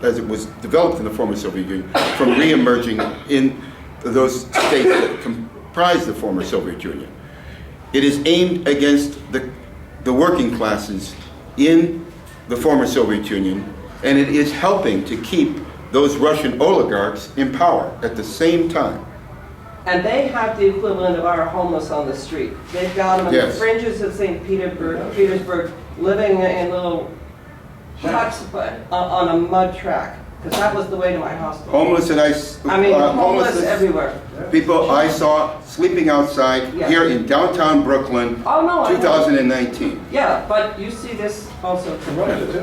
as it was developed in the former Soviet Union, from reemerging in those states that comprise the former Soviet Union. It is aimed against the working classes in the former Soviet Union, and it is helping to keep those Russian oligarchs in power at the same time. And they have the equivalent of our homeless on the street. They've got them in the Yes. fringes of St. Petersburg, living in little huts on a mud track, because that was the way to my hospital. Homeless and homeless homelessness, everywhere. people I saw sleeping outside Yeah. here in downtown Brooklyn, Oh, no, I know. 2019. Yeah, but you see this also.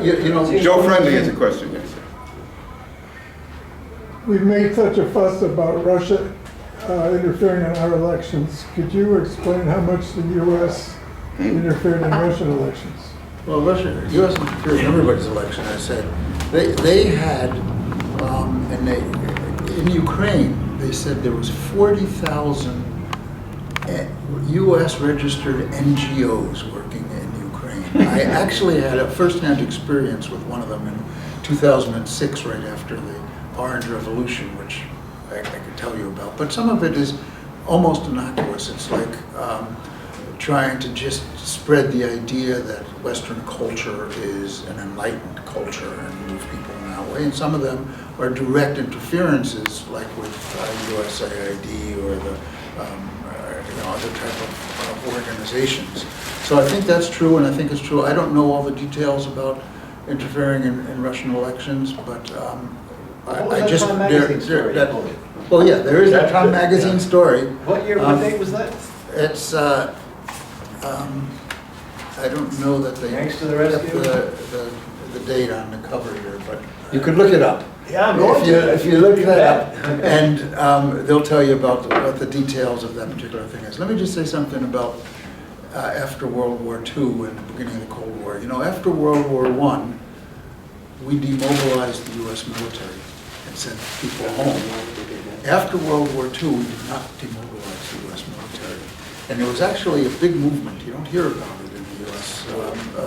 You know, Joe Friendly has a question, yes. We've made such a fuss about Russia interfering in our elections. Could you explain how much the U.S. interfered in Russian elections? well, U.S. interfered in everybody's election, I said. They had, in Ukraine, they said there was 40,000 U.S. registered NGOs working in Ukraine. I actually had a first-hand experience with one of them in 2006, right after the Orange Revolution, which I could tell you about. But some of it is almost innocuous. It's like trying to just spread the idea that Western culture is an enlightened culture and move people in that way. And some of them are direct interferences, like with USAID or the other type of organizations. So I think that's true, and I think it's true. I don't know all the details about interfering in Russian elections, but I just Time magazine story? well, yeah, there is a Time magazine story. What year, what date was that? It's I don't know that they Thanks to the kept rescue? the date on the cover here, but you could look it up. Yeah, I'm going to. If you look that up, and they'll tell you about what the details of that particular thing is. Let me just say something about after World War II and the beginning of the Cold War. You know, after World War I, we demobilized the U.S. military and sent people home. After World War II, we did not demobilize the U.S. military. And there was actually a big movement, you don't hear about it in the U.S.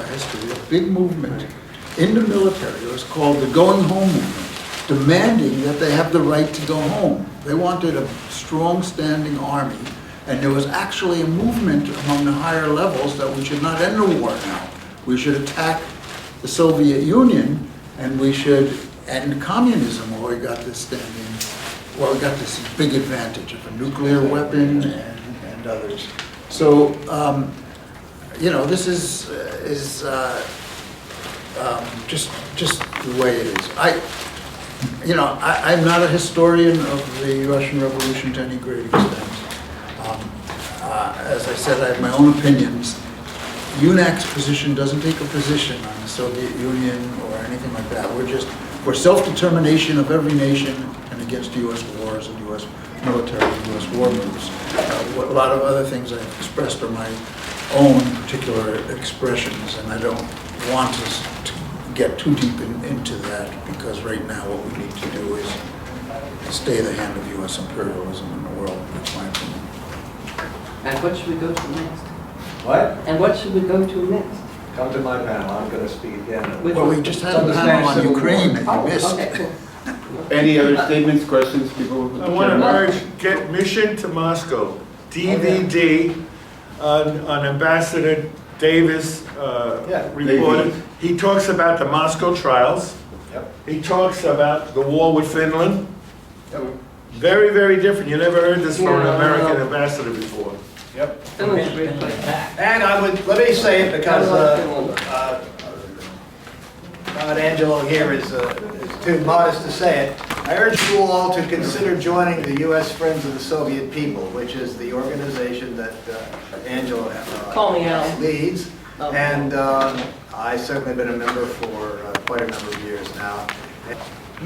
History, a big movement in the military. It was called the Going Home Movement, demanding that they have the right to go home. They wanted a strong standing army, and there was actually a movement among the higher levels that we should not end the war now. We should attack the Soviet Union, and we should end communism, where we got this big advantage of a nuclear weapon and others. So, you know, this is just the way it is. I'm not a historian of the Russian Revolution to any great extent. As I said, I have my own opinions. UNAC's position doesn't take a position on the Soviet Union or anything like that. We're self-determination of every nation and against U.S. wars and U.S. military and U.S. war moves. A lot of other things I've expressed are my own particular expressions, and I don't want us to get too deep into that, because right now what we need to do is stay the hand of U.S. imperialism in the world. That's my opinion. And what should we go to next? What? And what should we go to next? Come to my panel, I'm going to speak again. Well, we just had a panel on Ukraine that you missed. Okay, cool. Any other statements, questions, people? I want to urge, get Mission to Moscow, DVD on Ambassador Davis reported. He talks about the Moscow trials. Yep. He talks about the war with Finland. Very, very different. You never heard this from an American ambassador before. Yep. Finland's a great place. And let me say it because Angelo here is too modest to say it. I urge you all to consider joining the U.S. Friends of the Soviet People, which is the organization that Angelo Call me out. leads. And I've certainly been a member for quite a number of years now.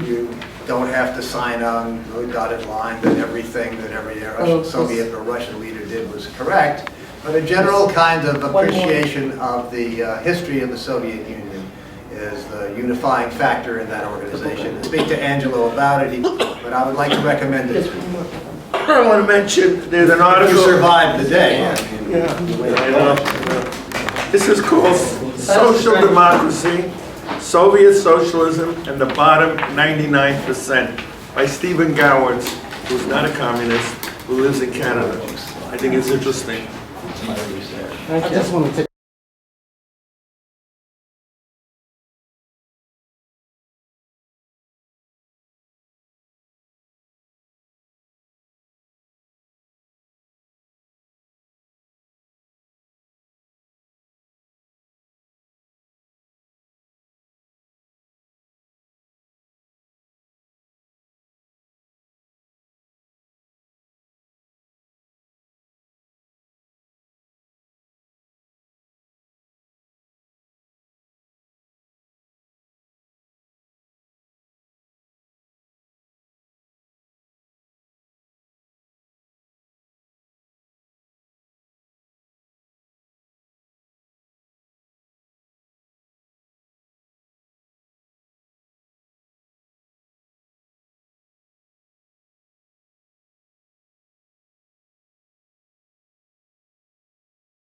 You don't have to sign on the dotted line that everything that every Soviet or Russian leader did was correct, but a general kind of appreciation of the history of the Soviet Union is the unifying factor in that organization. I speak to Angelo about it, but I would like to recommend it. I want to mention, there's an article. You survived the day. This is called Social Democracy, Soviet Socialism, and the Bottom 99% by Stephen Gowers, who's not a communist, who lives in Canada. I think it's interesting. I just want to take